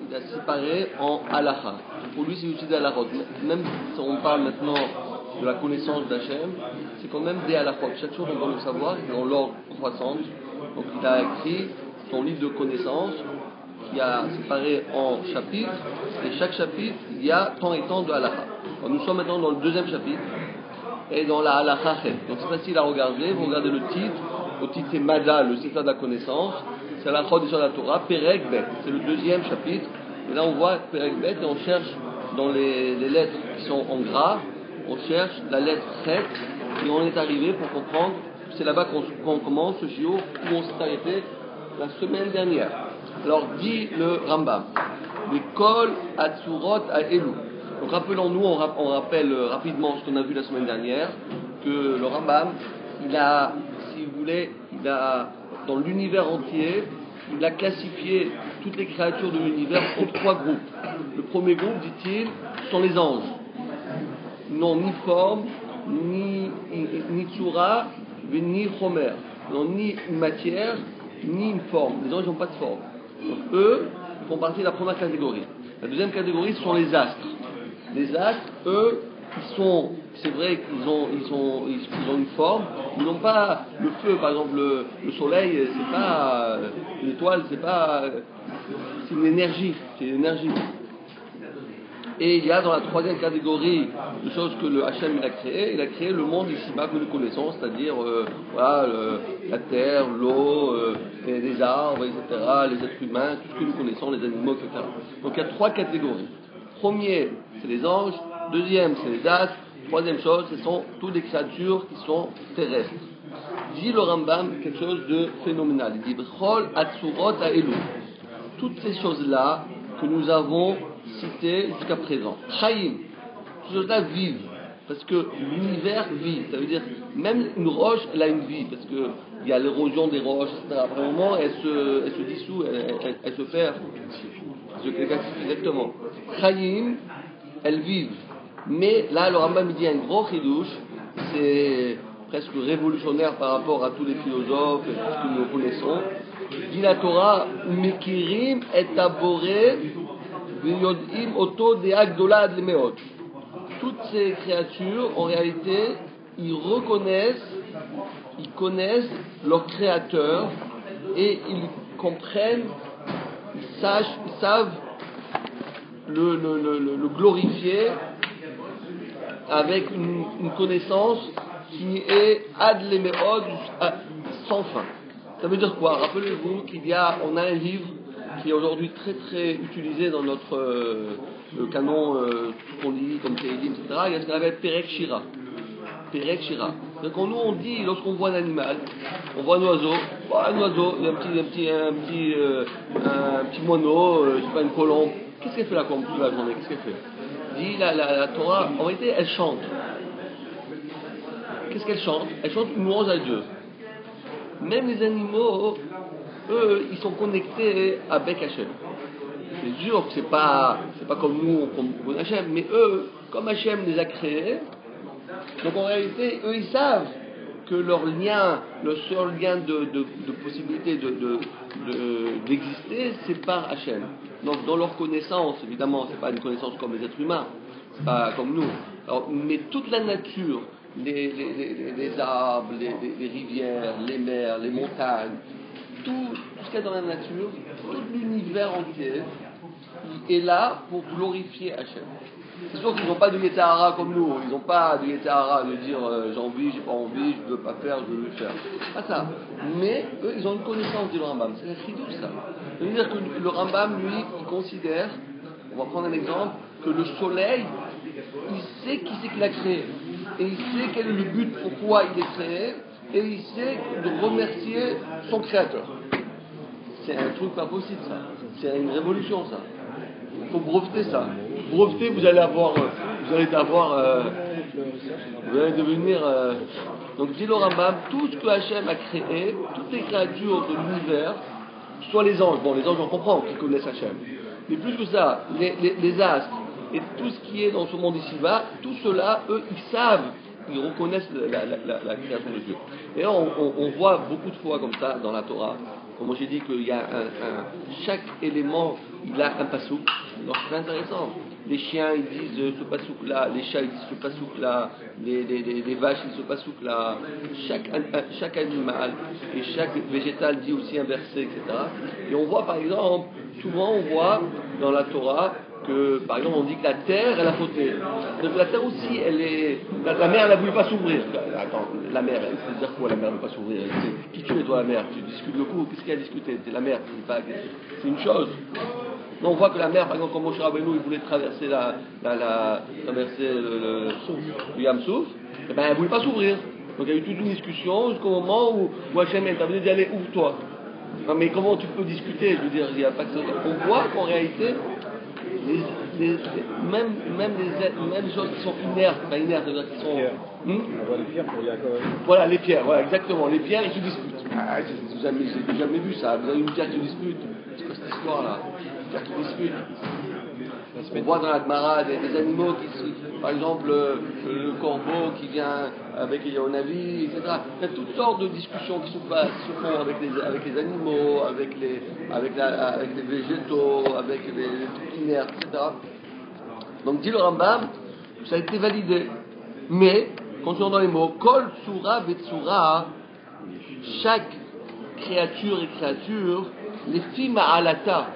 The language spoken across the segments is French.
il a séparé en halakha. Pour lui, c'est utilisé halachot. Même si on parle maintenant de la connaissance d'Hachem, c'est quand même des halachot. Chaque chose, on doit le savoir, et dans l'ordre croissante. Donc, il a écrit son livre de connaissances, qui a séparé en chapitres, et chaque chapitre, il y a tant et tant de halakha. Alors, nous sommes maintenant dans le deuxième chapitre, et dans la halakha. Donc, c'est facile à regarder. Vous regardez le titre. Le titre, c'est Mada, le Sefer de la connaissance. C'est la Chod de la Torah, Perek Bet. C'est le deuxième chapitre. Et là, on voit Perek Bet et on cherche dans les lettres qui sont en gras, on cherche la lettre Chet. Et on est arrivé pour comprendre, c'est là-bas qu'on commence ce shiur, où on s'est arrêté la semaine dernière. Alors, dit le Rambam, les Kol Atzurot à Elou. Donc, rappelons-nous, on rappelle rapidement ce qu'on a vu la semaine dernière, que le Rambam, il a, si vous voulez, dans l'univers entier, il a classifié toutes les créatures de l'univers en trois groupes. Le premier groupe, dit-il, sont les anges. Ils n'ont ni forme, ni tsura, ni chomer. Ils n'ont ni une matière, ni une forme. Les anges n'ont pas de forme. Donc eux, ils font partie de la première catégorie. La deuxième catégorie, ce sont les astres. Les astres, eux, c'est vrai qu'ils ont une forme, ils n'ont pas le feu, par exemple le soleil, c'est pas l'étoile, c'est une énergie, Et il y a dans la troisième catégorie de choses que le Hachem il a créé le monde ici-bas que nous connaissons, c'est-à-dire la terre, l'eau, les arbres, etc., les êtres humains, tout ce que nous connaissons, les animaux, etc. Donc il y a trois catégories. Premier, c'est les anges. Deuxième, c'est les astres. Troisième chose, ce sont toutes les créatures qui sont terrestres. Dit le Rambam quelque chose de phénoménal. Il dit B'chol atzurot ha'elu. Toutes ces choses-là que nous avons citées jusqu'à présent. Chaim. Ces choses-là vivent. Parce que l'univers vit. Ça veut dire, même une roche, elle a une vie. Parce qu'il y a l'érosion des roches, etc. Après un moment, elle se dissout, elle se perd. Exactement. Chaim, elles vivent. Mais là, le Rambam dit un gros chidouche, c'est presque révolutionnaire par rapport à tous les philosophes et tout ce que nous connaissons. Dit la Torah, Mekirim et Taboré, V'yod'im oto de agdola ad lemeot. Toutes ces créatures, en réalité, ils connaissent leur créateur et ils comprennent, ils savent le glorifier avec une connaissance qui est ad lemeod, sans fin. Ça veut dire quoi? Rappelez-vous on a un livre qui est aujourd'hui très très utilisé dans notre le canon, tout qu'on lit comme Teilim, etc. Il y a ce qu'on appelle Perek Shira. Perek Shira. Donc nous on dit, lorsqu'on voit un animal, on voit un oiseau, il y a un petit moineau, je sais pas, une colombe. Qu'est-ce qu'elle fait là comme toute la journée? Qu'est-ce qu'elle fait? Dit la Torah, en réalité, elle chante. Qu'est-ce qu'elle chante? Elle chante une louange à Dieu. Même les animaux, eux, ils sont connectés avec Hachem. C'est sûr que c'est pas comme nous, comme Hachem, mais eux, comme Hachem les a créés, donc en réalité, eux, ils savent que leur lien, le seul lien de possibilité d'exister, c'est par Hachem. Donc dans leur connaissance, évidemment, c'est pas une connaissance comme les êtres humains, c'est pas comme nous. Alors, mais toute la nature, les arbres, les rivières, les mers, les montagnes, tout ce qu'il y a dans la nature, tout l'univers entier est là pour glorifier Hachem. C'est sûr qu'ils n'ont pas de Yetzirah comme nous, ils n'ont pas de Yetzirah de dire j'ai envie, j'ai pas envie, je veux pas faire, je veux le faire. Pas ça. Mais eux, ils ont une connaissance du Rambam. C'est un chidouche ça. Ça veut dire que le Rambam, lui, il considère, on va prendre un exemple, que le soleil, il sait qui c'est qu'il a créé. Et il sait quel est le but, pourquoi il est créé, et il sait de remercier son créateur. C'est un truc pas possible ça. C'est une révolution ça. Il faut breveter ça. Breveter, vous allez devenir. Donc dit le Rambam, tout ce que Hachem a créé, toutes les créatures de l'univers, soit les anges, bon les anges on comprend qu'ils connaissent Hachem, mais plus que ça, les astres et tout ce qui est dans ce monde ici-bas, tout cela, eux, ils savent, ils reconnaissent la création de Dieu. Et là, on voit beaucoup de fois comme ça dans la Torah, Comme j'ai dit qu'il y a chaque élément, il a un passouk. Donc c'est intéressant. Les chiens ils disent ce passouk-là, les chats ils disent ce passouk-là, les vaches ils disent ce passouk-là. Chaque animal et chaque végétal dit aussi un verset, etc. Et on voit par exemple, souvent on voit dans la Torah que, par exemple, on dit que la terre, elle a fauté. Donc la terre aussi, elle est... La mer, elle ne voulait pas s'ouvrir. Attends, la mer, elle veut dire quoi, la mer ne veut pas s'ouvrir? Qui tu es, toi, la mer? Tu discutes le coup, qu'est-ce qu'il y a à discuter? C'est la mer, c'est une chose. Donc on voit que la mer, par exemple, quand Moshe Rabbeinu, il voulait traverser le Yam Souf, eh ben, elle ne voulait pas s'ouvrir. Donc il y a eu toute une discussion jusqu'au moment où Hachem est venu dire, allez, ouvre-toi. Non, mais comment tu peux discuter? Je veux dire, il n'y a pas que ça. On voit qu'en réalité, même les choses qui sont inertes, c'est-à-dire qui sont. Les pierres pour Yaakov. Voilà, les pierres, voilà, exactement. Les pierres, ils se disputent. J'ai jamais vu ça. Vous avez une pierre qui se dispute. C'est quoi cette histoire-là? Une pierre qui dispute. On voit dans la Gemara des animaux par exemple, le corbeau qui vient avec Yonavi, etc. Il y a toutes sortes de discussions qui se font avec les animaux, avec les végétaux, avec les trucs inertes, etc. Donc, dit le Rambam, ça a été validé. Mais, continuons dans les mots, Kol Tsura Vetsura, chaque créature et créature, les films à alata,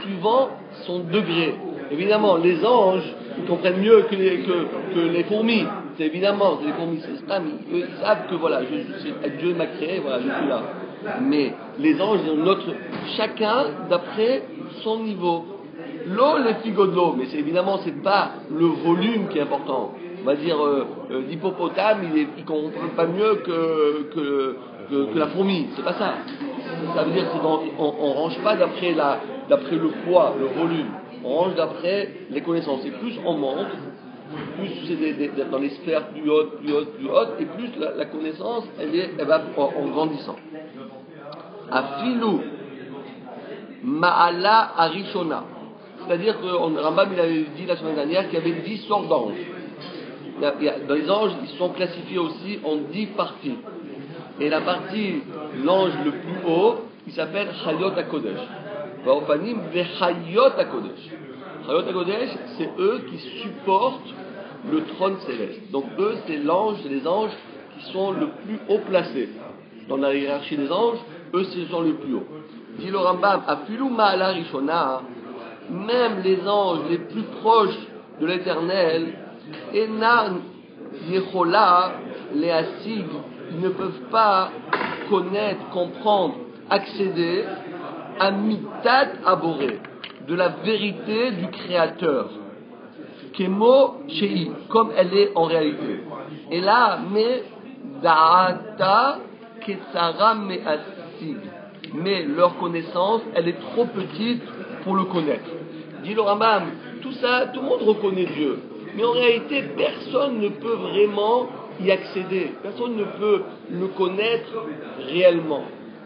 suivant son degré. Évidemment, les anges, ils comprennent mieux que les fourmis. C'est évidemment, c'est les fourmis, c'est ça, mais ils savent que voilà, Dieu m'a créé, voilà, je suis là. Mais les anges, chacun d'après son niveau. L'eau, les figos de l'eau, mais évidemment, c'est pas le volume qui est important. On va dire, l'hippopotame, il comprend pas mieux que la fourmi. C'est pas ça. Ça veut dire qu'on range pas d'après le poids, le volume. On range d'après les connaissances. Et plus on monte, plus c'est dans les sphères plus hautes, et plus la connaissance, elle va en grandissant. Afilu Ma'ala Arishona. C'est-à-dire que Rambam il avait dit la semaine dernière qu'il y avait 10 sortes d'anges. Dans les anges, ils sont classifiés aussi en 10 parties. Et la partie, l'ange le plus haut, il s'appelle Chayot HaKodesh. Vaopanim Vechayot HaKodesh. Chayot HaKodesh, c'est eux qui supportent le trône céleste. Donc eux, c'est les anges qui sont le plus haut placés. Dans la hiérarchie des anges, eux, ce sont les plus hauts. Dit le Rambam, Afilu Ma'ala Rishona, même les anges les plus proches de l'éternel, Enan Yechola Leasig, ils ne peuvent pas connaître, comprendre, accéder à Mitat Aboré, de la vérité du Créateur. Kemo Shei, comme elle est en réalité. Et là, mais Da'ata Ketsara Me'asig. Mais leur connaissance, elle est trop petite pour le connaître. Dit le Rambam, tout ça, tout le monde reconnaît Dieu. Mais en réalité, personne ne peut vraiment y accéder. Personne ne peut le connaître réellement.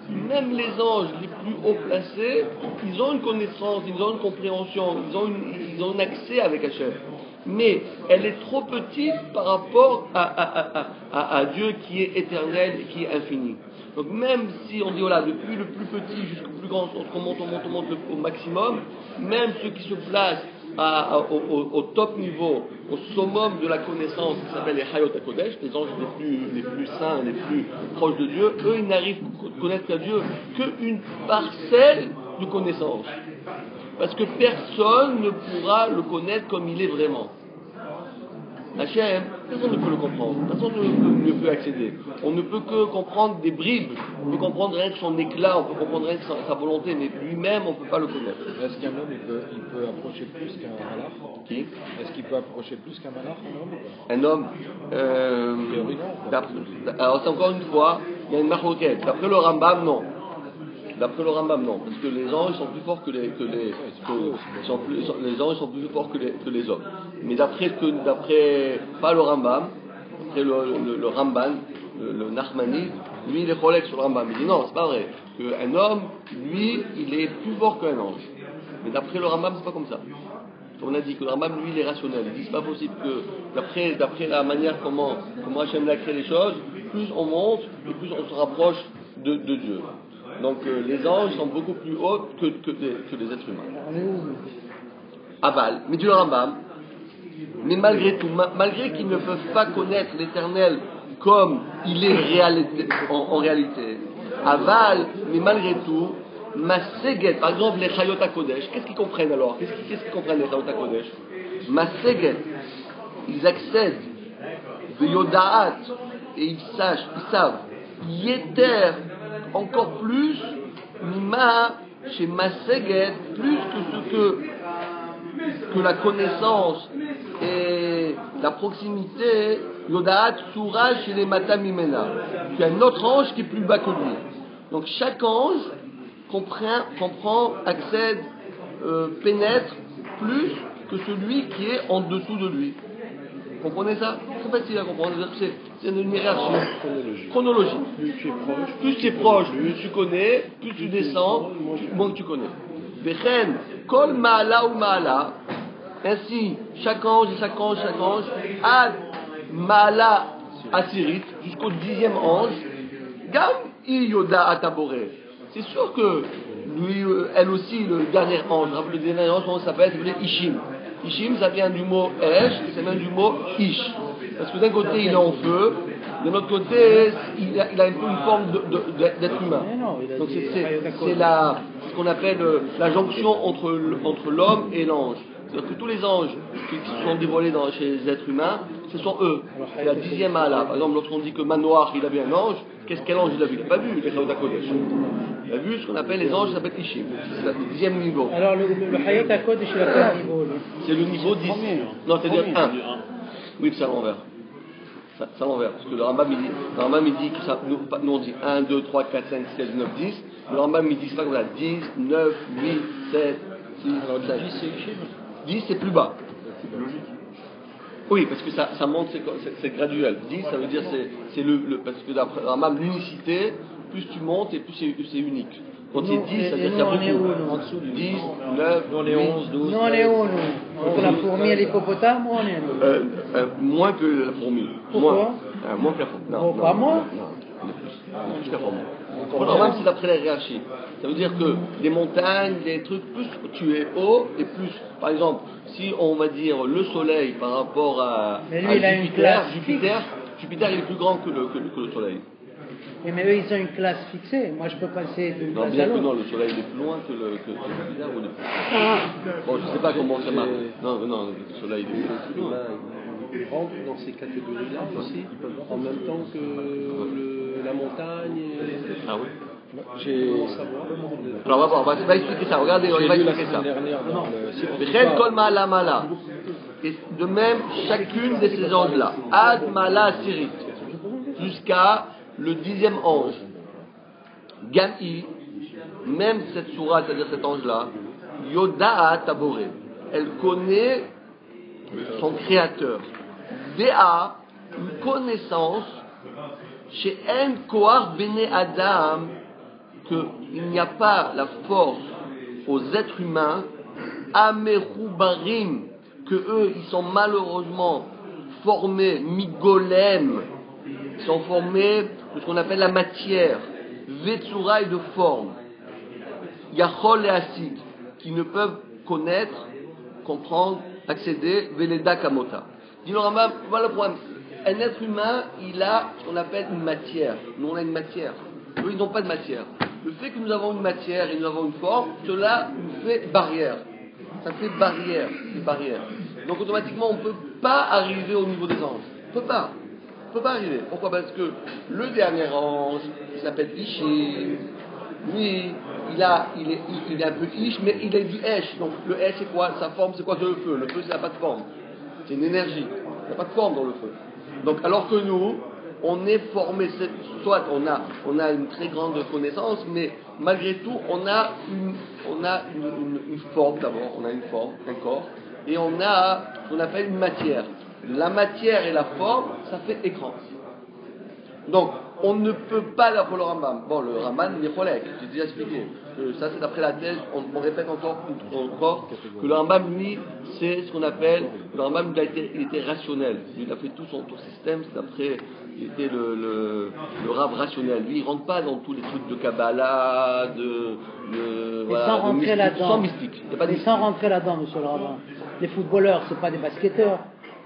Même les anges les plus haut placés, ils ont une connaissance, ils ont une compréhension, ils ont un accès avec Hachem. Mais elle est trop petite par rapport à Dieu qui est éternel et qui est infini. Donc même si on dit voilà, depuis le plus petit jusqu'au plus grand, on monte au maximum, même ceux qui se placent au top niveau, au summum de la connaissance qui s'appelle les Hayot HaKodesh, les anges les plus saints, les plus proches de Dieu, eux ils n'arrivent à connaître à Dieu qu'une parcelle de connaissance. Parce que personne ne pourra le connaître comme il est vraiment. Hachem, personne ne peut le comprendre, personne ne peut accéder. On ne peut que comprendre des bribes, on peut comprendre rien que son éclat, on peut comprendre rien que sa volonté, mais lui-même, on ne peut pas le connaître. Est-ce qu'un homme, il peut approcher plus qu'un malach? Qui? Est-ce qu'il peut approcher plus qu'un malach, un homme alors c'est encore une fois, il y a une marloquette. D'après le Rambam, non. Parce que les anges sont plus forts que les anges sont plus forts que les hommes. Mais d'après pas le Rambam, d'après le Ramban, le Nachmani, lui il est collègue sur le Rambam. Il dit non, c'est pas vrai. Qu'un homme, lui, il est plus fort qu'un ange. Mais d'après le Rambam, c'est pas comme ça. On a dit que le Rambam, lui, il est rationnel. Il dit c'est pas possible que d'après la manière comment Hachem a créé les choses, plus on monte et plus on se rapproche de Dieu. Donc les anges sont beaucoup plus hauts que les êtres humains. On est où, nous? Aval, mais du Rambam, mais malgré tout, malgré qu'ils ne peuvent pas connaître l'éternel comme il est en réalité, Aval, mais malgré tout, Maseget, par exemple les Chayot HaKodesh, qu'est-ce qu'ils comprennent alors? Qu'est-ce qu'ils comprennent les Chayot HaKodesh? Maseget, ils accèdent de Yodaat, et ils savent, Yeter, encore plus, Mima, chez Maseget, plus que la connaissance et la proximité, Yodaat Soura chez les Matamimena. Il y a un autre ange qui est plus bas que lui. Donc chaque ange comprend, accède, pénètre plus que celui qui est en dessous de lui. Vous comprenez ça? C'est facile à comprendre. C'est une hiérarchie chronologique. Plus tu es proche, plus tu connais, plus tu descends, moins tu connais. Vechen, kol ma'ala ou ma'ala. Ainsi, chaque ange, ad ma'ala asirit, jusqu'au 10e ange, gam i yoda ataboré. C'est sûr que lui, elle aussi, le dernier ange, le dernier ange, comment ça s'appelle? Ishim. Ishim, ça vient du mot Esh, et ça vient du mot Ish. Parce que d'un côté, il est en feu, de l'autre côté, il a une forme d'être humain. Donc c'est ce qu'on appelle la jonction entre l'homme et l'ange. C'est-à-dire que tous les anges qui sont dévoilés chez les êtres humains, ce sont eux. C'est la 10e ala. Par exemple, lorsqu'on dit que Manoach, il a vu un ange, quel ange il a vu? Il n'a pas vu les Chayot HaKodesh. Il a vu ce qu'on appelle les anges, ça s'appelle Ishim. C'est le 10e niveau. Alors le Chayot HaKodesh, c'est à quel niveau? C'est le niveau 10. Non, c'est-à-dire 1. Oui, c'est à l'envers. C'est à l'envers. Parce que le Rambam, il dit que ça, nous on dit 1, 2, 3, 4, 5, 6, 7, 9, 10. Le Rambam, il dit ça comme ça 10, 9, 8, 7, 6, 5. 10, c'est Ishim. 10, c'est plus bas. C'est logique. Oui, parce que ça monte, c'est graduel. 10, ça veut dire c'est parce que d'après Rambam, l'unicité, plus tu montes et plus c'est unique. Quand c'est 10, ça veut dire qu'il y a beaucoup. En dessous du 10, 9, on est 11, 12. Nous, on est où, nous? Entre la fourmi et l'hippopotame, où on est, nous? Moins que la fourmi. Pourquoi? Moins que la fourmi. Non, pas moins? Non, on est plus que la fourmi. Pour le Rambam, c'est d'après la hiérarchie. Ça veut dire que des montagnes, des trucs, plus tu es haut et plus. Par exemple, si on va dire le Soleil par rapport à Jupiter, Jupiter il est plus grand que le Soleil. Mais eux, ils ont une classe fixée. Moi, je peux passer d'une classe à bien que l'autre. non, le Soleil il est plus loin que Jupiter ou il est plus loin. Bon, je ne sais pas comment ça marche. Non, le Soleil il est plus loin. Ils rentrent dans ces catégories-là aussi, en même temps que la montagne. Ah oui. Alors on va voir, on va expliquer ça. Regardez, on va expliquer ça. Et de même, chacune de ces anges-là, Ad Mala Sirit, jusqu'à le 10e ange, Gami, même cette sourate, c'est-à-dire cet ange-là, Yoda'a Taboré, elle connaît son créateur. Déa, une connaissance, chez En Koar Bene Adam, qu'il n'y a pas la force aux êtres humains, Ameroubarim, que eux, ils sont malheureusement formés, migolem, ils sont formés de ce qu'on appelle la matière, Vetsura et de forme, Yachol et Asid, qui ne peuvent connaître, comprendre, accéder, Veleda Kamota. Dis le Rambam, voilà le problème. Un être humain, il a ce qu'on appelle une matière. Nous, on a une matière. Eux, ils n'ont pas de matière. Le fait que nous avons une matière et nous avons une forme, cela nous fait barrière. Ça fait barrière, des barrières. Donc, automatiquement, on ne peut pas arriver au niveau des anges. On ne peut pas. On ne peut pas arriver. Pourquoi? Parce que le dernier ange, il s'appelle Ishim. Lui, il est un peu Ish, mais il est du Esh. Donc, le Esh, c'est quoi? Sa forme, c'est quoi? C'est le feu. Le feu, ça n'a pas de forme. C'est une énergie. Il n'y a pas de forme dans le feu. Donc, alors que nous, on est formé, soit on a une très grande connaissance, mais malgré tout, on a une forme d'abord, on a une forme, un corps, et on a ce qu'on appelle une matière. La matière et la forme, ça fait écran. Donc, on ne peut pas d'après le Rambam. Bon, le Rambam, il est cholèque, j'ai déjà expliqué. Ça, c'est d'après la thèse, on répète encore que le Rambam, lui, c'est ce qu'on appelle, le Rambam, il était rationnel. Lui, il a fait tout son système, c'est d'après, il était le Rav rationnel. Lui, il rentre pas dans tous les trucs de Kabbalah, sans mystique. Sans rentrer là-dedans, monsieur le Rabbin. Les footballeurs, c'est pas des basketteurs.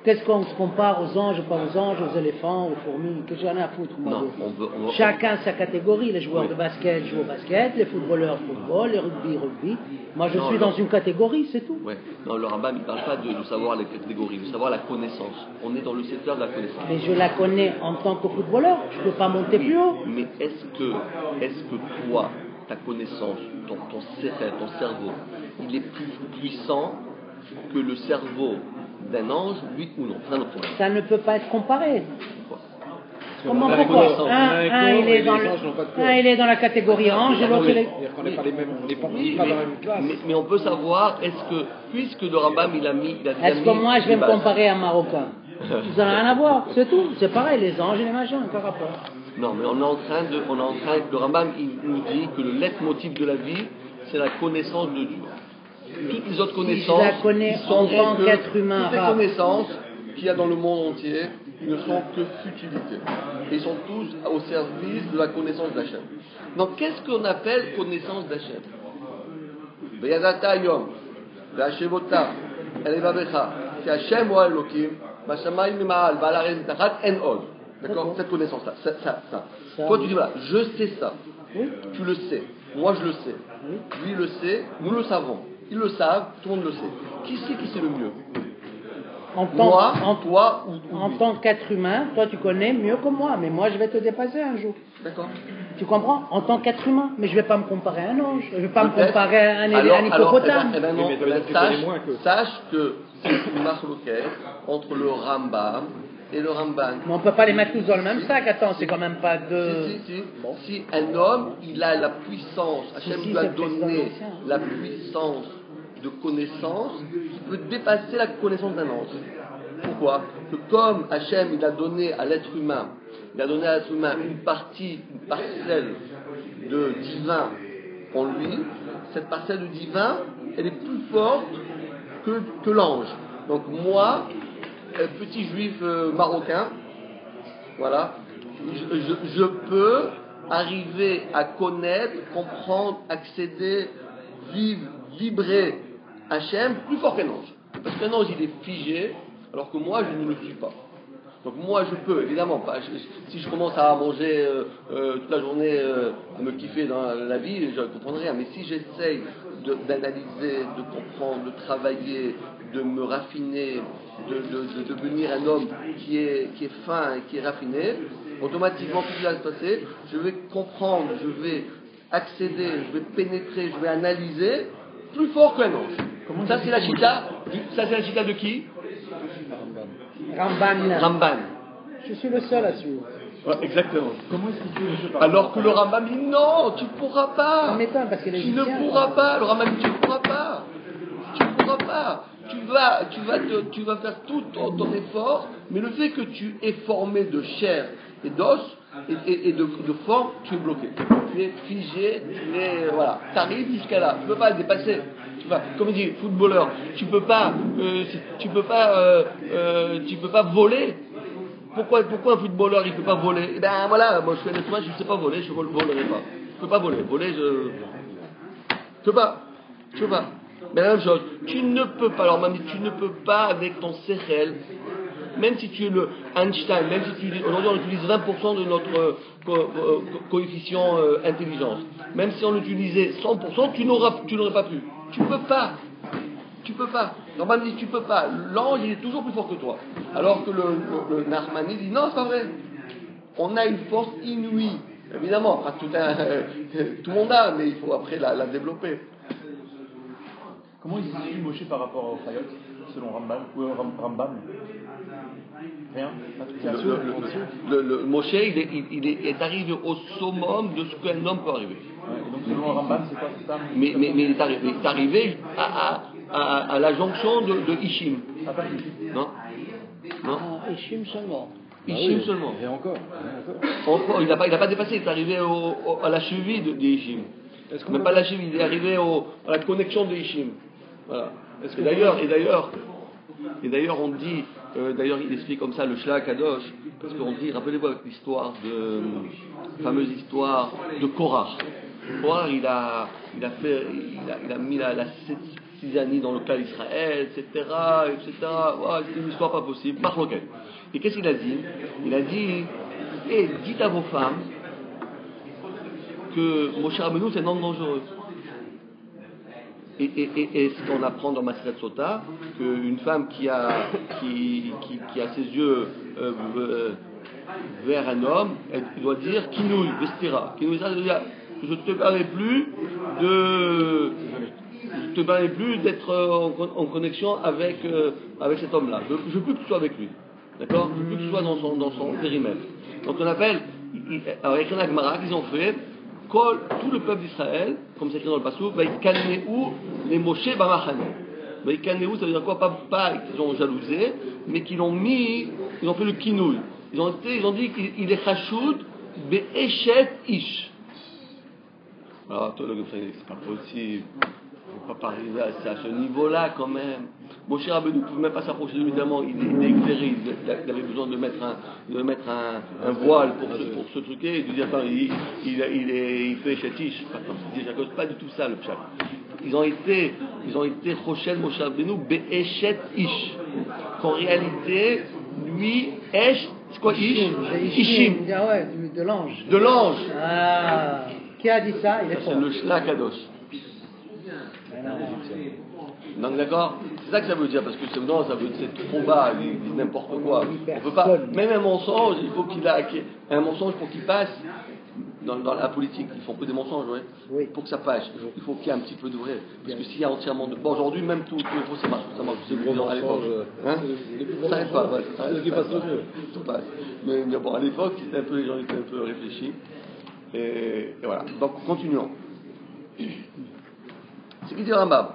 Qu'est-ce qu'on se compare aux anges, pas aux anges, aux éléphants, aux fourmis? Qu'est-ce que j'en ai à foutre, moi? Non, Chacun sa catégorie. Les joueurs de basket jouent au basket, les footballeurs football, les rugby. Moi, je suis dans une catégorie, c'est tout. Ouais. Non, le Rambam, il ne parle pas de savoir les catégories, de savoir la connaissance. On est dans le secteur de la connaissance. Mais je la connais en tant que footballeur. Je ne peux pas monter plus haut. Mais est-ce que toi, ta connaissance, ton cerveau, il est plus puissant que le cerveau d'un ange, oui ou non? Ça ne peut pas être comparé. Comment, pourquoi il est dans la catégorie ange et l'autre il est... On n'est pas les mêmes, on n'est pas dans la même classe. Mais on peut savoir, est-ce que, puisque le Rambam il a mis... Est-ce que moi je vais me comparer à un Marocain? Ça n'a rien à voir, c'est tout. C'est pareil, les anges et les machins, quel rapport? Non, mais on est en train de, le Rambam il nous dit que le leitmotiv de la vie, c'est la connaissance de Dieu. Toutes les autres connaissances, je la connais en tant qu'être humain, toutes les connaissances qu'il y a dans le monde entier ne sont que futilité. Ils sont tous au service de la connaissance d'Hachem. Donc, qu'est-ce qu'on appelle connaissance d'Hachem? Veyadata yom, ve'ashevota, elevavecha, ki Hachem wa Elokim, b'shamayim mima'al, v'alaretz tachat en od. D'accord? Cette connaissance-là, ça. Toi, tu dis voilà, je sais ça. Oui. Tu le sais. Moi, je le sais. Oui. Lui le sait. Nous le savons. Ils le savent. Tout le monde le sait. Qui sait le mieux? Moi, toi ou en tant qu'être humain, toi tu connais mieux que moi, mais moi je vais te dépasser un jour. D'accord. Tu comprends? En tant qu'être humain, mais je ne vais pas me comparer à un ange, je ne vais pas me comparer à un hippopotame. Sache que c'est une marloquette entre le Rambam et le Ramban. Mais on ne peut pas les mettre tous dans le même sac. Attends, c'est quand même pas deux... Bon. Si un homme, il a la puissance, Hachem lui a donné la puissance de connaissance qui peut dépasser la connaissance d'un ange. Pourquoi? Que comme Hachem, il a donné à l'être humain, une partie, une parcelle de divin en lui, cette parcelle de divin, elle est plus forte que l'ange. Donc moi, petit juif marocain, voilà, je peux arriver à connaître, comprendre, accéder, vibrer Hachem plus fort qu'un ange. Parce qu'un ange, il est figé, alors que moi, je ne le suis pas. Donc moi, je peux, évidemment, pas. Si je commence à manger toute la journée, à me kiffer dans la vie, je ne comprendrai rien. Mais si j'essaye d'analyser, de comprendre, de travailler, de me raffiner, de devenir un homme qui est fin et qui est raffiné, automatiquement, tout ce qui va se passer, je vais comprendre, je vais accéder, je vais pénétrer, je vais analyser plus fort qu'un ange. Ça, c'est la chita de qui? Ramban. Je suis le seul à suivre. Ouais, exactement. Comment est-ce que alors que le Rambam dit non, tu ne pourras pas. Ça m'étonne parce que les tu ne pourras pas. Le Rambam dit tu ne pourras pas. Tu ne pourras pas. Tu vas faire tout ton effort, mais le fait que tu es formé de chair et d'os et de forme, tu es bloqué. Tu es figé, tu arrives jusqu'à là. Tu ne peux pas le dépasser. Comme il dit, footballeur, tu peux pas voler. Pourquoi un footballeur il peut pas voler? Eh ben voilà, moi je suis un être humain, je ne sais pas voler, je ne volerai pas. Je peux pas voler. Tu peux pas. Mais la même chose, tu ne peux pas. Alors mamie, tu ne peux pas avec ton sechel, même si tu es le Einstein, même si aujourd'hui on utilise 20% de notre coefficient intelligence, même si on utilisait 100%, tu n'aurais pas pu. Tu peux pas. Normalement, tu peux pas. L'ange, il est toujours plus fort que toi. Alors que le Nachmani dit non, c'est pas vrai. On a une force inouïe. Évidemment, pas tout le monde a, mais il faut après la développer. Comment il se situe Moshe par rapport au Chayot, selon Rambam? Rien. Le Moshe, il est arrivé au summum de ce qu'un homme peut arriver. Ouais, donc selon Rambam, c'est quoi ça? Mais il est arrivé à la jonction de Ishim. Ah, pas Ishim. Non. Ishim seulement. Ishim seulement. Et encore. Il n'a pas dépassé, il est arrivé à la cheville des Ishim. Même pas la cheville, il est arrivé à la connexion des Ishim. Voilà. Et d'ailleurs, on dit, il explique comme ça le Shla Kadosh, parce qu'on dit, rappelez-vous avec l'histoire la fameuse histoire de Korah. Korah, il a mis la Cisanie dans le clan d'Israël, etc. Ouais, c'est une histoire pas possible. Marloquet. Et qu'est-ce qu'il a dit? Il a dit, dites à vos femmes que Moshe Rabbeinu c'est un homme dangereux. Et ce qu'on apprend dans Maseret Sota, qu'une femme qui a ses yeux vers un homme, elle doit dire Kinouï, Vestira. Kinouï, ça veut dire je ne te permets plus d'être en connexion avec cet homme-là. Je ne veux plus que tu sois avec lui. D'accord? Je ne veux plus que tu sois dans son périmètre. Donc on appelle, avec un Agmara qu'ils ont fait, tout le peuple d'Israël, comme c'est écrit dans le Passouk, Vaïkanéou les Moshe Bamachane. Vaïkanéou, ça veut dire quoi? Pas qu'ils ont jalousé, mais qu'ils ils ont fait le kinouï. Ils ont dit qu'il est chachoud be'eshet ish. Alors, toi, c'est pas possible. On ne peut pas arriver à ce niveau-là quand même. Moshe Rabbeinu ne pouvait même pas s'approcher de lui, évidemment, il est éclairé, il avait besoin de mettre un voile pour se truquer et de dire, attends, il fait chatiche. Pas du tout ça le pshat. Ils ont été Rochel Moshe Rabbeinu be'eshet ish. Qu'en réalité, lui, esh, c'est quoi ish? Ishim. Ah ouais, de l'ange. De l'ange. Ah, qui a dit ça? Il est fort. C'est le Shla Kadosh. Donc d'accord, c'est ça que ça veut dire, parce que sinon ça veut dire c'est trop bas, ils disent n'importe quoi. On peut pas, même un mensonge, il faut un mensonge pour qu'il passe dans la politique, ils font que des mensonges, ouais. Oui. Pour que ça passe, il faut qu'il y ait un petit peu de vrai, parce que s'il y a entièrement de, bon aujourd'hui même tout faux ça marche, c'est gros à l'époque, hein, ça n'arrête pas, ouais, tout passe. Mais bon à l'époque les gens étaient un peu réfléchis, et voilà. Donc continuons. C'est qui dit Rambam.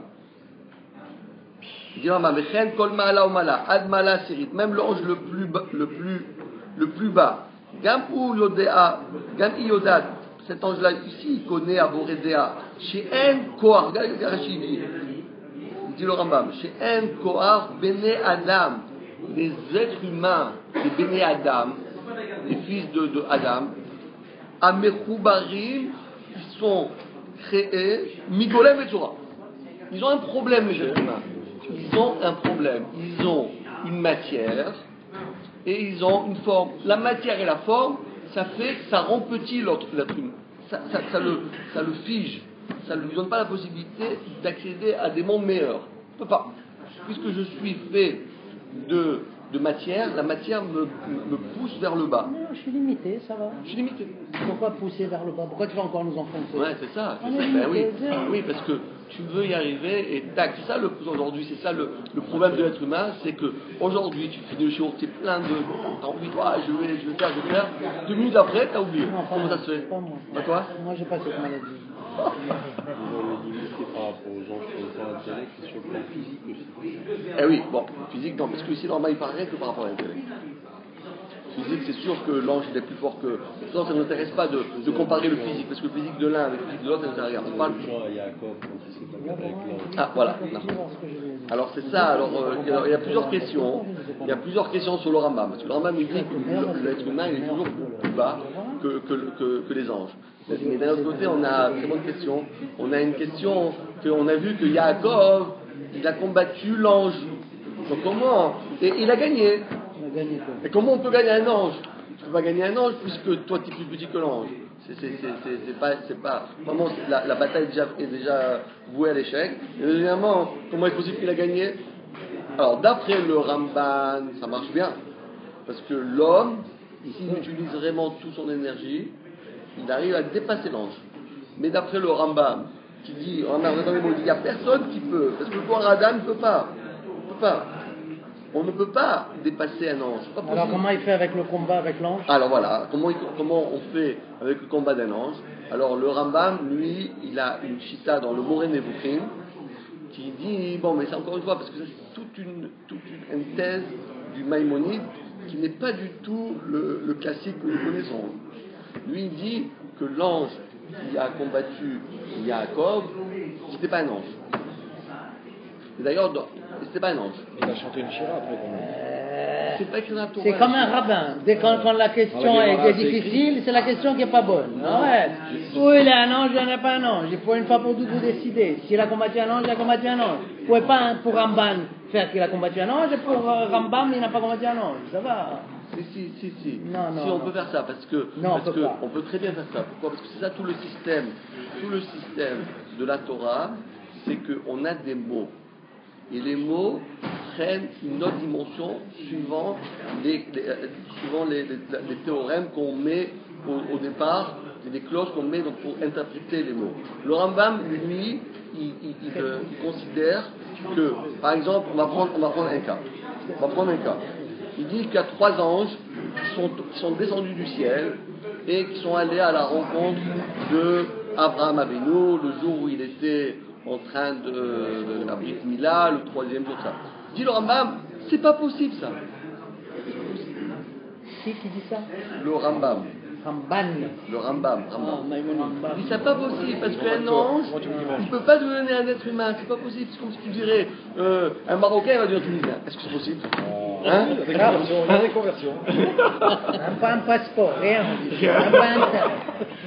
Il dit Rambam, Vechen kol ma'ala ou mala, ad mala sirit, même l'ange le plus bas. Gam ou yodea, gam iodat, cet ange-là ici, il connaît Aboredea. Chez en koar, regarde il dit le Rambam, chez en koar bene Adam, les êtres humains, les bene Adam, les fils de Adam, amechoubarim, ils sont créés, migolem et Torah. Ils ont un problème, les êtres humains. Ils ont un problème. Ils ont une matière et ils ont une forme. La matière et la forme, ça rend petit l'être humain. Ça le fige. Ça ne lui donne pas la possibilité d'accéder à des mondes meilleurs. Il ne peut pas. Puisque je suis fait de matière, la matière me pousse vers le bas. Non, je suis limité, ça va. Je suis limité. Pourquoi pousser vers le bas? Pourquoi tu vas encore nous enfoncer? Ouais, c'est ça. Ben oui, parce que tu veux y arriver et tac. C'est ça le plus aujourd'hui, c'est ça le problème de l'être humain, c'est que aujourd'hui tu finis le jour, tu es plein de. T'as envie, je vais faire. 2 minutes après, t'as oublié. Non, comment ça se fait? Pas moi. Pas toi? Moi, j'ai pas cette maladie. Ils ont les limités par rapport aux anges sur le plan intellect et sur le plan physique aussi. Eh oui, bon, physique non, parce que ici normalement il parle rien que par rapport à l'intellect. Physique, c'est sûr que l'ange il est plus fort que. Ça ne nous intéresse pas de comparer le physique, parce que le physique de l'un avec le physique de l'autre, ça ne sert à rien. On parle. Ah voilà. Alors c'est ça, il y a plusieurs questions. Il y a plusieurs questions sur le Rambam. Parce que le Rambam il dit que l'être humain il est toujours plus bas que les anges. Mais d'un autre côté, on a une très bonne question. On a une question qu'on a vu que Yaakov, il a combattu l'ange. Donc comment? Et il a gagné. Et comment on peut gagner un ange? Tu ne peux pas gagner un ange puisque toi tu es plus petit que l'ange. C'est pas. Vraiment, la bataille est déjà vouée à l'échec. Et deuxièmement, comment est-ce possible qu'il a gagné? Alors, d'après le Ramban, ça marche bien. Parce que l'homme, s'il utilise vraiment toute son énergie, il arrive à dépasser l'ange. Mais d'après le Rambam, qui dit, il n'y a personne qui peut, parce que le corps Adam ne peut pas. On ne peut pas dépasser un ange. Alors comment il fait avec le combat avec l'ange? Alors voilà, comment on fait avec le combat d'un ange? Alors le Rambam, lui, il a une chita dans le Moreh Nevuchim qui dit, bon mais c'est encore une fois, parce que c'est toute une thèse du Maïmonide qui n'est pas du tout le classique que nous connaissons. Lui, il dit que l'ange qui a combattu Yaakov, c'était pas un ange. Et d'ailleurs, c'était pas un ange. Il a chanté une chira après quand même. C'est pas écrit dans la Torah. C'est comme un rabbin. Dès quand la question est difficile, c'est la question qui n'est pas bonne. Ouais. Ou il est un ange, il n'y en a pas un ange. Il faut une fois pour toutes vous décider. S'il a combattu un ange, il a combattu un ange. Vous ne pouvez pas, pour Ramban, faire qu'il a combattu un ange, et pour Rambam, il n'a pas combattu un ange. Ça va. Si. Non, si on peut faire ça, parce que on peut très bien faire ça. Pourquoi? Parce que c'est ça tout le système de la Torah, c'est qu'on a des mots. Et les mots prennent une autre dimension suivant les théorèmes qu'on met au départ, les clauses qu'on met pour interpréter les mots. Le Rambam, lui, il considère que, par exemple, on va prendre un cas. Il dit qu'il y a 3 anges qui sont descendus du ciel et qui sont allés à la rencontre de Abraham Avinu le jour où il était en train de la Brit Mila, le 3e jour, ça. Dit le Rambam, c'est pas possible ça. Qui dit ça? Le Rambam. Ramban. Le Rambam. Maïmonide. Il dit c'est pas possible parce qu'un ange, il peut pas devenir un être humain, c'est pas possible. C'est comme si tu dirais un Marocain va devenir tunisien. Est-ce que c'est possible? Hein? Il y a des conversions. Même pas un passeport, rien. Même pas un timbre.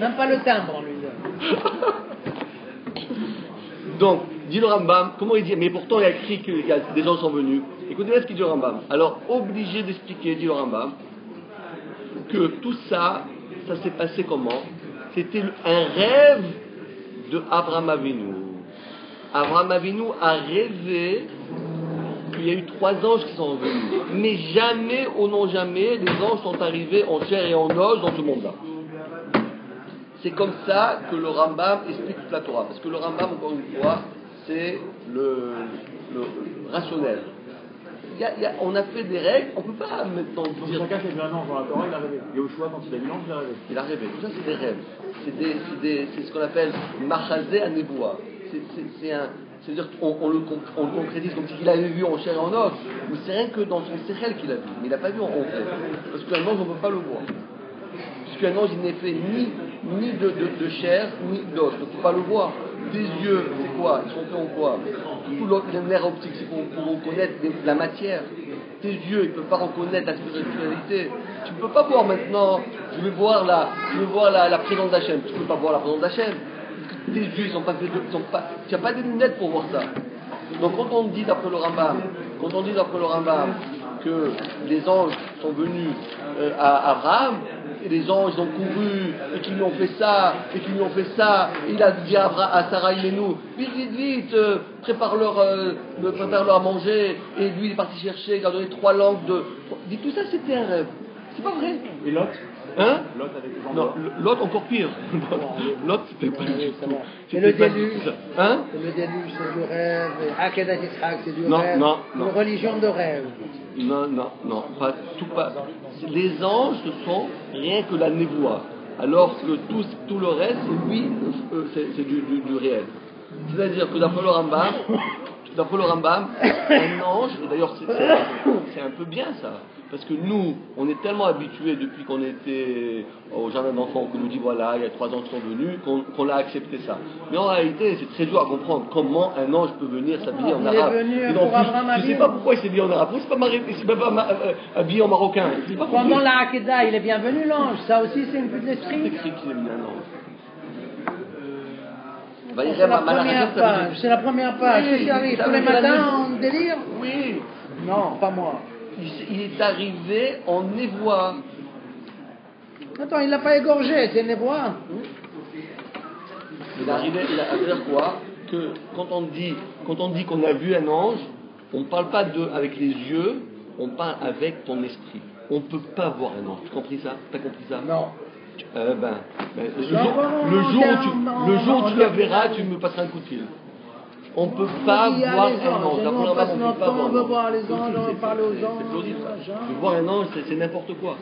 Même pas le timbre, on lui donne. Donc, dit le Rambam, comment il dit? Mais pourtant il y a écrit que des gens sont venus. Écoutez ce qu'il dit le Rambam. Alors, obligé d'expliquer, dit le Rambam, que tout ça s'est passé comment? C'était un rêve de Abraham Avinu. Abraham Avinu a rêvé qu'il y a eu 3 anges qui sont venus. Mais jamais, au non jamais, les anges sont arrivés en chair et en os dans ce monde-là. C'est comme ça que le Rambam explique toute la Torah. Parce que le Rambam, encore une fois, c'est le rationnel. On a fait des règles, on ne peut pas maintenant dire... Chacun qui a vu un ange dans la Torah, il a rêvé. Yahushua, quand il a vu l'ange, il a rêvé. Il a rêvé. Tout ça, c'est des rêves. C'est ce qu'on appelle Machazé à Néboua. C'est-à-dire qu'on le concrétise comme s'il avait vu en chair et en os. Mais c'est rien que dans son sérel qu'il a vu. Mais il n'a pas vu en fait. Parce qu'un ange, on ne peut pas le voir. Puisqu'un ange, il n'est fait ni de chair, ni d'os. On ne peut pas le voir. Tes yeux, c'est quoi? Ils sont faits en quoi? Tout l'autre, nerf optique, c'est pour reconnaître la matière. Tes yeux, ils ne peuvent pas reconnaître la spiritualité. Tu ne peux pas voir maintenant, je vais voir la présence d'Hachem. Tu ne peux pas voir la présence d'Hachem. Tes yeux, ils sont pas faits tu n'as pas des lunettes pour voir ça. Donc quand on dit d'après le Rambam que les anges sont venus à Abraham, et les anges ont couru, et qu'ils lui ont fait ça, et il a dit à Sarah Imenou, vite, prépare-leur à manger, et lui il est parti chercher, il a donné 3 langues de... Dit tout ça c'était un rêve, c'est pas vrai. Et Lot? Hein? Lot avec les gens. Non, Lot encore pire. Lot c'était pas du tout. Et le déluge, Hein? le déluge c'est du rêve, et Akedat Yitzhak c'est du Non, rêve, non. une religion de rêve. Non, pas. Les anges ne sont rien que la névoie, alors que tout le reste, c'est du réel. C'est-à-dire que d'après le Rambam, un ange, et d'ailleurs c'est un peu bien ça, parce que nous, on est tellement habitués depuis qu'on était au jardin d'enfants, qu'on nous dit voilà, il y a 3 anges qui sont venus, qu'on a accepté ça. Mais en réalité, c'est très dur à comprendre comment un ange peut venir s'habiller en arabe. Et donc, je ne sais pas pourquoi il s'est habillé en arabe, il ne s'est pas habillé en marocain. Pendant la Hakeda, il est bienvenu l'ange, ça aussi c'est une vue de C'est l'esprit. écrit qu'il est mis un ange. C'est la première page. Oui, Qu'est-ce qui arrive? ça Tous les veut dire la matins, nuit. on délire? Oui, Non, pas moi. il est arrivé en névoie. Attends, il l'a pas égorgé, c'est Nébois. Il est arrivé à dire quoi? Que quand on dit qu'on a vu un ange, on ne parle pas avec les yeux, on parle avec ton esprit. On ne peut pas voir un ange. Tu as compris ça? Non. Le jour où tu la verras, tu me passeras un coup de fil. On ne peut pas voir un ange. On passe notre temps, on veut voir les anges, on veut parler aux anges. C'est plausible ça. Tu veux voir un ange, c'est n'importe quoi.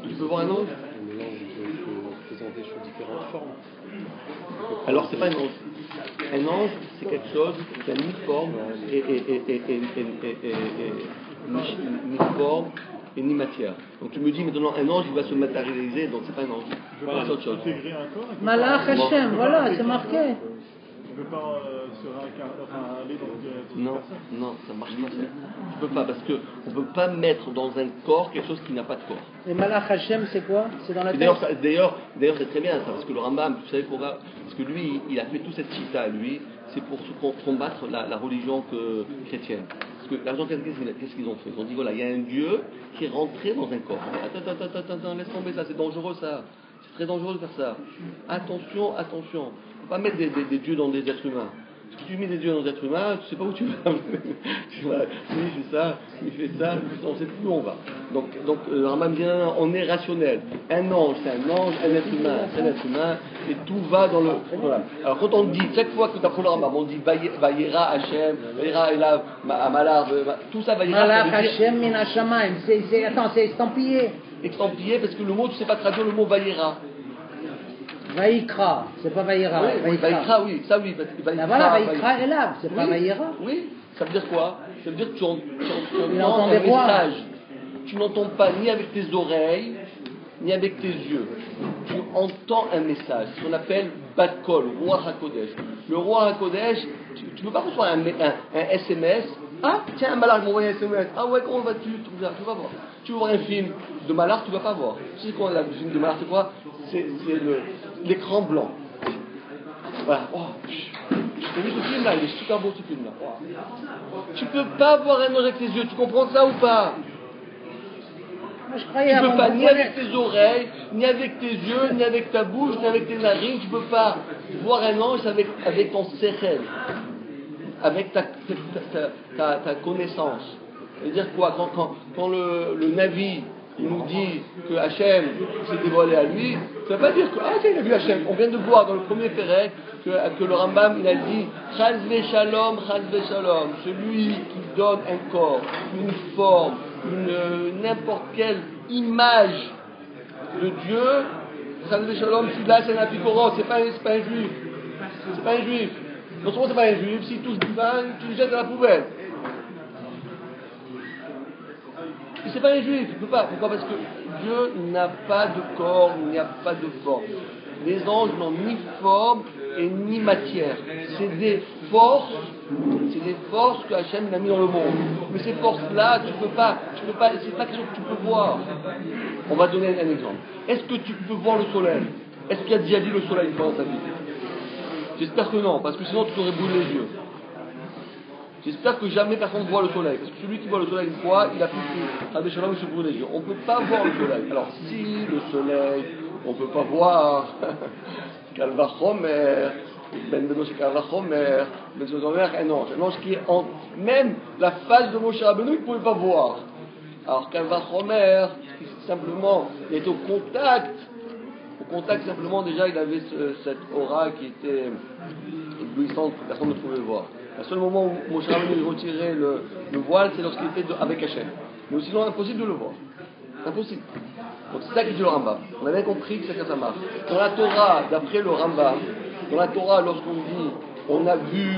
Tu peux voir un ange? Mais l'ange, il peut se présenter sous différentes formes. Alors c'est pas un ange. Un ange, c'est quelque chose qui a ni forme ni forme et ni matière. Donc tu me dis maintenant un ange il va se matérialiser, donc c'est pas un ange. Voilà, c'est autre chose. Intégrer un corps. Malach Hashem, voilà, c'est marqué. On ne peut pas se aller dans Non, non, ça marche pas. Tu peux pas parce que on peut pas mettre dans un corps quelque chose qui n'a pas de corps. Et Malach Hashem, c'est quoi? C'est dans la Et tête. d'ailleurs, c'est très bien ça, parce que le Rambam, vous savez pourquoi? Parce que lui, il a fait toute cette chita, lui, c'est pour combattre la religion chrétienne. Parce que la religion chrétienne, qu'est-ce qu'ils ont fait? Ils ont dit voilà, il y a un Dieu qui est rentré dans un corps. Attends, laisse tomber ça, c'est dangereux ça. C'est très dangereux de faire ça. Attention. Il ne faut pas mettre des dieux dans des êtres humains. Si tu mets des dieux dans des êtres humains, tu ne sais pas où tu vas. Tu vois, lui il fait ça, on ne sait plus où on va. Donc le Rambam dit on est rationnel. Un ange, c'est un ange, un être humain, c'est un être humain, et tout va dans le. Voilà. Alors quand on dit, chaque fois que tu apprends le Rambam, on dit Vayera Hashem, Vayera Elav, Amalar, tout ça Vayera. Malach Hashem min Hashamayim. Attends, c'est estampillé. Estampillé parce que le mot, tu ne sais pas traduire le mot Vayera. Vaïkra, c'est pas Vaïra. Oui, Vaïkra, oui, ça oui. Là, voilà, Vaïkra est là, c'est pas Vaïra. Oui, ça veut dire quoi? Ça veut dire que tu entend entends des un voix. message. Tu n'entends pas ni avec tes oreilles, ni avec tes yeux. Tu entends un message, ce qu'on appelle Bat Kol, Roi HaKodesh. Le Roi HaKodesh, tu ne peux pas recevoir un SMS. Ah, tiens, un malade m'a envoyé un SMS. Ah ouais, comment vas-tu? Tu vas voir. Tu veux voir un film de malard, tu ne vas pas voir. Tu sais quoi, le film de malard, c'est quoi? C'est l'écran blanc. Voilà. Oh, j'ai vu ce film-là, il est super beau ce film-là. Tu ne peux pas voir un ange avec tes yeux, tu comprends ça ou pas? Je Tu ne peux pas, ni avec tes oreilles, ni avec tes yeux, ni avec ta bouche, ni avec tes narines, tu ne peux pas voir un ange avec ton sechel, avec ta connaissance. C'est-à-dire quoi? Quand le Navi il nous dit que Hachem s'est dévoilé à lui, ça ne veut pas dire que il a vu Hachem. On vient de voir dans le premier Pérec que le Rambam il a dit Chaz v'shalom, celui qui donne un corps, une forme, n'importe quelle image de Dieu, Chaz v'shalom, là c'est un apicoro, c'est pas un juif. C'est pas un juif. Non seulement c'est pas un juif, s'il touche du vin, tu le jettes dans la poubelle. C'est pas un juif, il ne peut pas. Pourquoi? Parce que Dieu n'a pas de corps, il n'y a pas de forme. Les anges n'ont ni forme et ni matière. C'est des forces que Hachem a mis dans le monde. Mais ces forces-là, tu peux pas, c'est pas quelque chose que tu peux voir. On va donner un exemple. Est-ce que tu peux voir le soleil? Est-ce qu'il a déjà dit le soleil pendant ta vie? J'espère que non, parce que sinon tu t'aurais brûlé les yeux. J'espère que jamais personne ne voit le soleil. Parce que celui qui voit le soleil une fois, il a plus que Rabbi Shalom se brûle les yeux. On ne peut pas voir le soleil. Alors si le soleil, on ne peut pas voir Kalvachomer, Ben Benosh Kalvachomer, Ben Zomer, un ange qui est en même la face de Moshe Rabbeinu, il ne pouvait pas voir. Alors Kalvachomer, simplement, il est au contact simplement déjà, il avait cette aura qui était éblouissante que personne ne pouvait voir. Le seul moment où Moshe Rabbeinu retirait le voile, c'est lorsqu'il était avec Hachem. Mais sinon, impossible de le voir. Impossible. Donc c'est ça que dit le Rambam. On a bien compris que c'est comme ça marche. Dans la Torah, d'après le Rambam, dans la Torah, lorsqu'on dit, on a vu,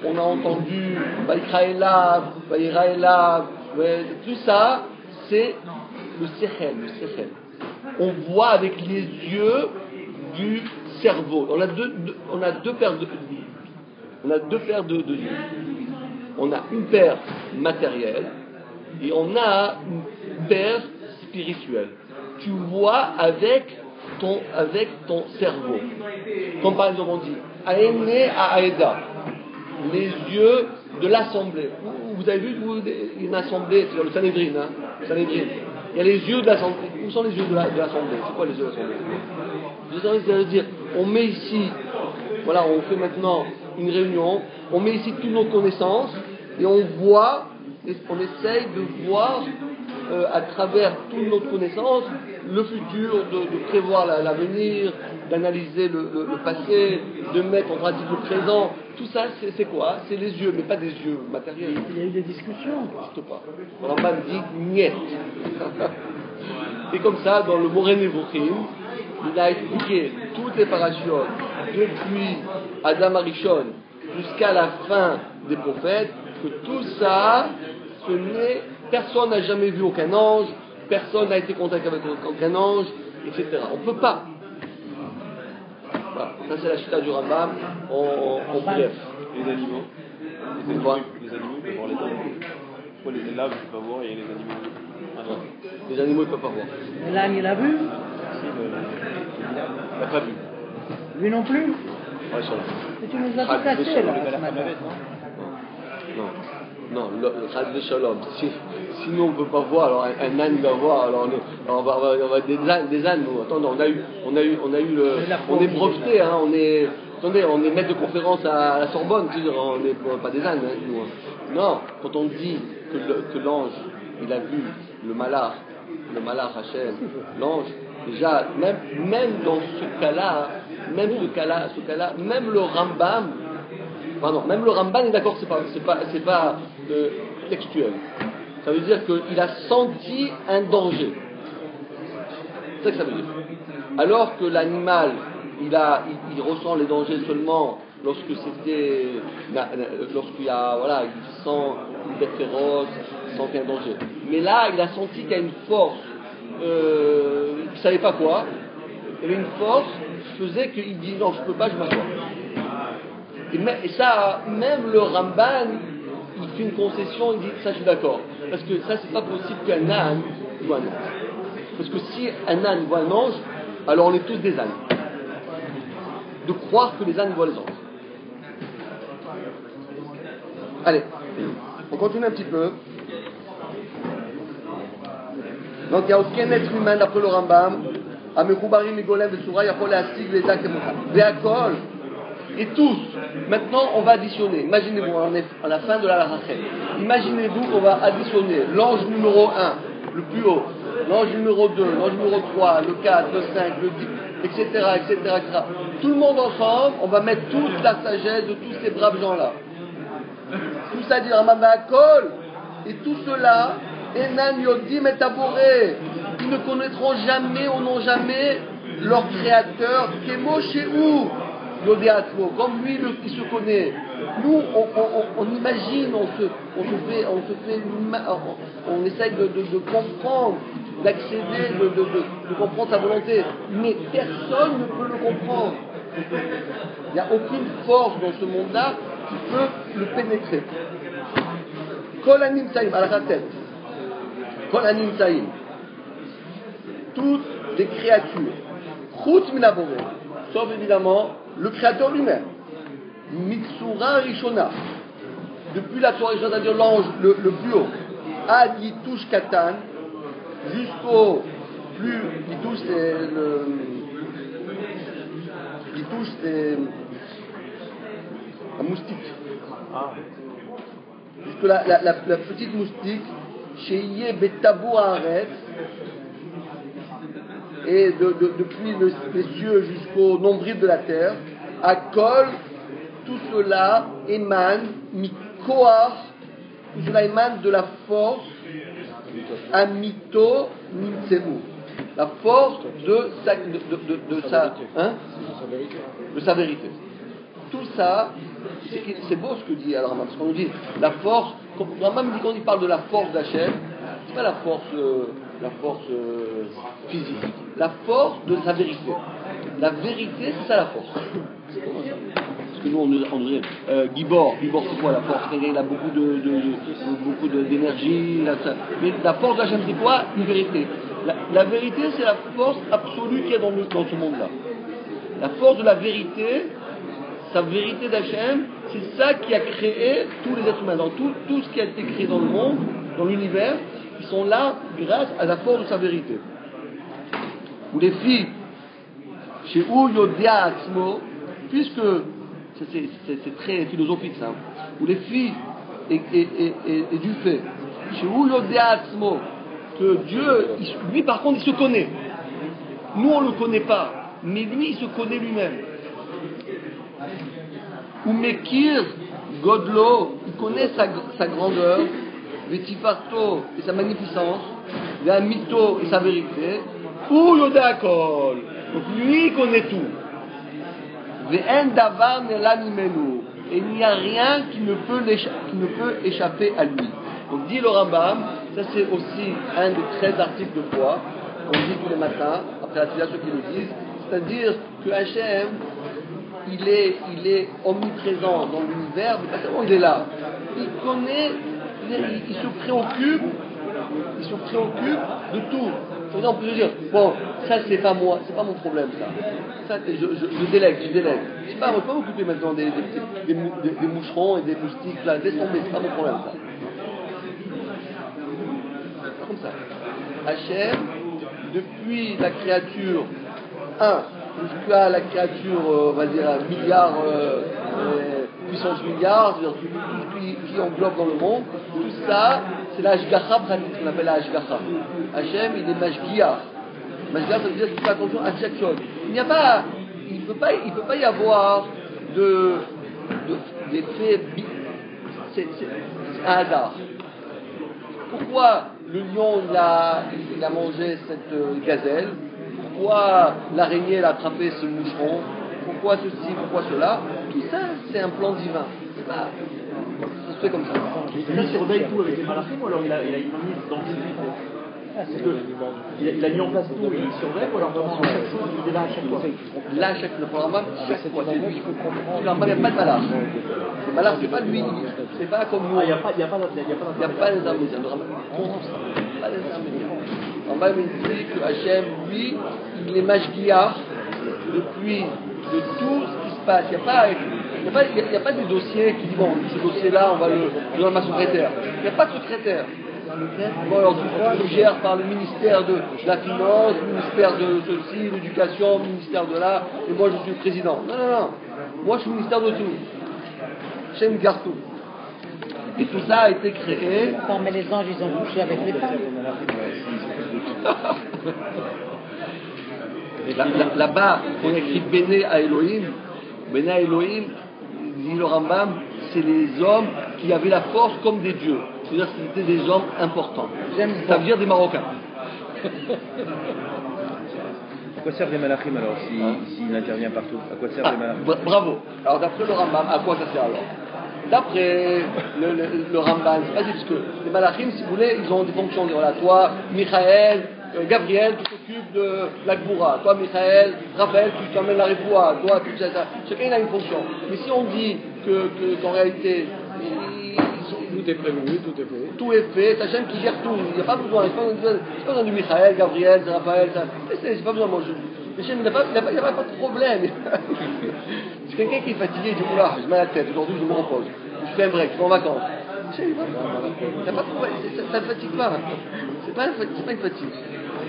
on a entendu, Vayikra Elav, tout ça, c'est le sechel. On voit avec les yeux du cerveau. On a deux paires de yeux. On a une paire matérielle et on a une paire spirituelle. Tu vois avec ton cerveau. Comme par exemple on dit Aene à Aeda, les yeux de l'assemblée. Vous avez vu une assemblée, c'est le Sanhedrin, Sanhedrin. Il y a les yeux de l'assemblée. Où sont les yeux de l'assemblée? C'est quoi les yeux de l'assemblée? Les yeux de l'assemblée, c'est-à-dire, on met ici, voilà, on fait maintenant une réunion, on met ici toutes nos connaissances et on voit, on essaye de voir à travers toutes nos connaissances le futur, de prévoir l'avenir, d'analyser le passé, de mettre en pratique le présent. Tout ça, c'est quoi? C'est les yeux, mais pas des yeux matériels. Il y a eu des discussions. N'existe pas. Le Rambam dit niet. Et comme ça, dans le Moreh Nevuchim, il a expliqué toutes les parachutes depuis Adam Arishon jusqu'à la fin des prophètes, que tout ça, personne n'a jamais vu aucun ange, personne n'a été en contact avec aucun ange, etc. On ne peut pas. Voilà. Ça c'est la chita du Rambam en bref. Les animaux. Les Quoi animaux, ils peuvent voir les animaux. Pourquoi les laves, tu peux pas voir et les animaux. Ah non. Les animaux, ils ne peuvent pas voir. Et l'âne, il a vu? Si, il n'a pas vu. Lui non plus? Ouais, sur Et tu nous as tout cassé là, ce matin. Non, le Chad de Shalom. Sinon on ne peut pas voir, alors un âne va voir, alors on va être des ânes, nous. Attends, on a eu on est breveté, hein, on est maître de conférence à la Sorbonne, tu veux dire, on n'est pas des ânes, hein, nous. Hein. Non, quand on dit que l'ange, il a vu le malach Hachem, l'ange, déjà, même dans ce cas-là, même le Rambam, même le Ramban est d'accord, c'est pas textuel. Ça veut dire qu'il a senti un danger. C'est ça que ça veut dire. Alors que l'animal, il ressent les dangers seulement lorsqu'il y a, voilà, il sent une bête féroce, il sent qu'il y a un danger. Mais là, il a senti qu'il y a une force, il ne savait pas quoi. Il y avait une force qui faisait qu'il dit non, je ne peux pas, je m'assois. Et ça, même le Ramban, il fait une concession, il dit ça je suis d'accord. Parce que ça, c'est pas possible qu'un âne voit un ange. Parce que si un âne voit un ange, alors on est tous des ânes. De croire que les ânes voient les anges. Allez, on continue un petit peu. Donc il n'y a aucun être humain d'après le Rambam. Amekoubarim, Migolem, Vesura, Yachol, Astig, Vedak, Veakol. Et tous, maintenant on va additionner. Imaginez-vous, on est à la fin de la Rachel. Imaginez-vous qu'on va additionner l'ange numéro 1, le plus haut, l'ange numéro 2, l'ange numéro 3, le 4, le 5, le 10, etc. Tout le monde ensemble, on va mettre toute la sagesse de tous ces braves gens-là. Tout ça dit Ramabakol. Et tout cela, Enan Yodim et Taboré, ils ne connaîtront jamais ou n'ont jamais leur créateur, Kemo Shehu. Comme lui, il se connaît. Nous, on imagine, on essaye de comprendre, d'accéder, de comprendre sa volonté. Mais personne ne peut le comprendre. Il n'y a aucune force dans ce monde-là qui peut le pénétrer. Kol anim saïm, à la tête. Kol anim saïm. Toutes les créatures. Chut minaboré. Sauf évidemment le créateur lui-même. Mitsura Rishona. Depuis la Torah, c'est-à-dire l'ange le plus haut, Ad Yitush Katan, jusqu'au plus. Yitush c'est un moustique. Jusque la petite moustique, chez Yé Betabou Haaretz, et depuis les cieux jusqu'au nombril de la terre, à Kol, tout cela émane, Mikoar, tout cela émane de la force, Amito Nimtsemu, la force de sa vérité. Tout ça, c'est beau ce que dit Al Rambam, parce qu'on nous dit la force, quand Rambam dit qu'on parle de la force d'Hachem, c'est pas la force physique, la force de sa vérité. La vérité, c'est ça la force. Parce que nous, on dirait Gibor c'est quoi la force? Il a beaucoup d'énergie. Mais la force d'Hachem, c'est quoi? Une vérité. La vérité, c'est la force absolue qu'il y a dans ce monde-là. La force de la vérité, sa vérité d'Hachem, c'est ça qui a créé tous les êtres humains. Dans tout ce qui a été créé dans le monde, dans l'univers, ils sont là grâce à la force de sa vérité. Ou les filles, chez où Yodia Atzmo, puisque c'est très philosophique ça, ou les filles et du fait, chez où Yodia Atzmo, que Dieu, lui par contre, il se connaît. Nous on ne le connaît pas, mais lui il se connaît lui-même. Ou Mekir Godlo, il connaît sa grandeur. Vetifarto et sa magnificence, Mito et sa vérité, ou Yodakol. Donc lui il connaît tout. Ve'en davar nelanimenu, et il n'y a rien qui ne peut échapper à lui. Donc dit le Rambam, Ça, c'est aussi un des 13 articles de foi qu'on dit tous les matins, après la tefila, ceux qui le disent. C'est-à-dire que Hachem, il est omniprésent dans l'univers, mais pas seulement il est là. Il connaît, il se préoccupe de tout. Par exemple, je veux dire, bon, ça c'est pas moi, c'est pas mon problème ça. Ça je délègue. Je sais pas, moi je peux m'occuper maintenant des moucherons et des moustiques là, laisse tomber, c'est pas mon problème ça. Comme ça. Hachem, depuis la créature 1 jusqu'à la créature, on va dire, un milliard, puissance milliard, c'est-à-dire tout ce qui englobe dans le monde, tout ça, c'est la Hashgacha pratique, qu'on appelle la Hashgacha. Hachem, il est Mashgiach. Mashgiach, ça veut dire qu'il fait attention à chaque chose. Il ne peut pas y avoir d'effet, c'est un hasard. Pourquoi le lion il a mangé cette gazelle? Pourquoi l'araignée a attrapé ce moucheron? Pourquoi ceci, pourquoi cela? Tout ça, c'est un plan divin. C'est pas... Ça se fait comme ça. Il surveille tout avec les malachim ou alors il a une mise dans le parce qu'il a mis en place tout, il surveille ou alors vraiment chaque chose, il est là à chaque fois? Là, le programme, chaque fois, c'est lui. Il n'y a pas de malach. Le malach, c'est pas lui. C'est pas comme nous. Il n'y a pas d'intermédiaire. Pas d'intermédiaire. En bas, il dit que Hachem, lui, il est Mashgiach depuis de tout ce qui se passe. Il n'y a pas des dossiers qui disent, bon, ce dossier-là, on va le donner à ma secrétaire. Il n'y a pas de secrétaire. Bon, alors tu gères par le ministère de la Finance, le ministère de ceci, l'éducation, le ministère de là, et moi je suis le président. Non. Moi je suis le ministère de tout. Hachem garde tout. Et tout ça a été créé. Attends, mais les anges, ils ont couché avec les femmes. Là-bas, on écrit Béné à Elohim. Béné à Elohim, dit le Rambam, c'est les hommes qui avaient la force comme des dieux. C'est-à-dire que c'était des hommes importants. Ça veut dire des Marocains. À quoi servent les malachim alors s'il intervient partout? À quoi servent les malachim? Bravo. Alors d'après le Rambam, à quoi ça sert alors? D'après le Rambam, c'est pas parce que les malachim, si vous voulez, ils ont des fonctions. Voilà, toi, Michael, Gabriel, tu t'occupes de la Gboura. Toi, Michael, Raphaël, tu t'emmènes la Refoua. Toi, tout ça. Chacun il a une fonction. Mais si on dit qu'en réalité, tout est prévu, tout est fait. Tout est fait, c'est Hachem qui gère tout. Il n'y a pas besoin. Il n'y a pas besoin de Michael, Gabriel, Raphaël. C'est pas besoin de manger. Hachem, il n'y a pas de problème. C'est quelqu'un qui est fatigué, il dit oula, je mets la tête, aujourd'hui je me repose. Je fais un break, je vais en vacances. Hachem, il n'y a pas de problème. Ça ne fatigue pas. C'est pas une fatigue.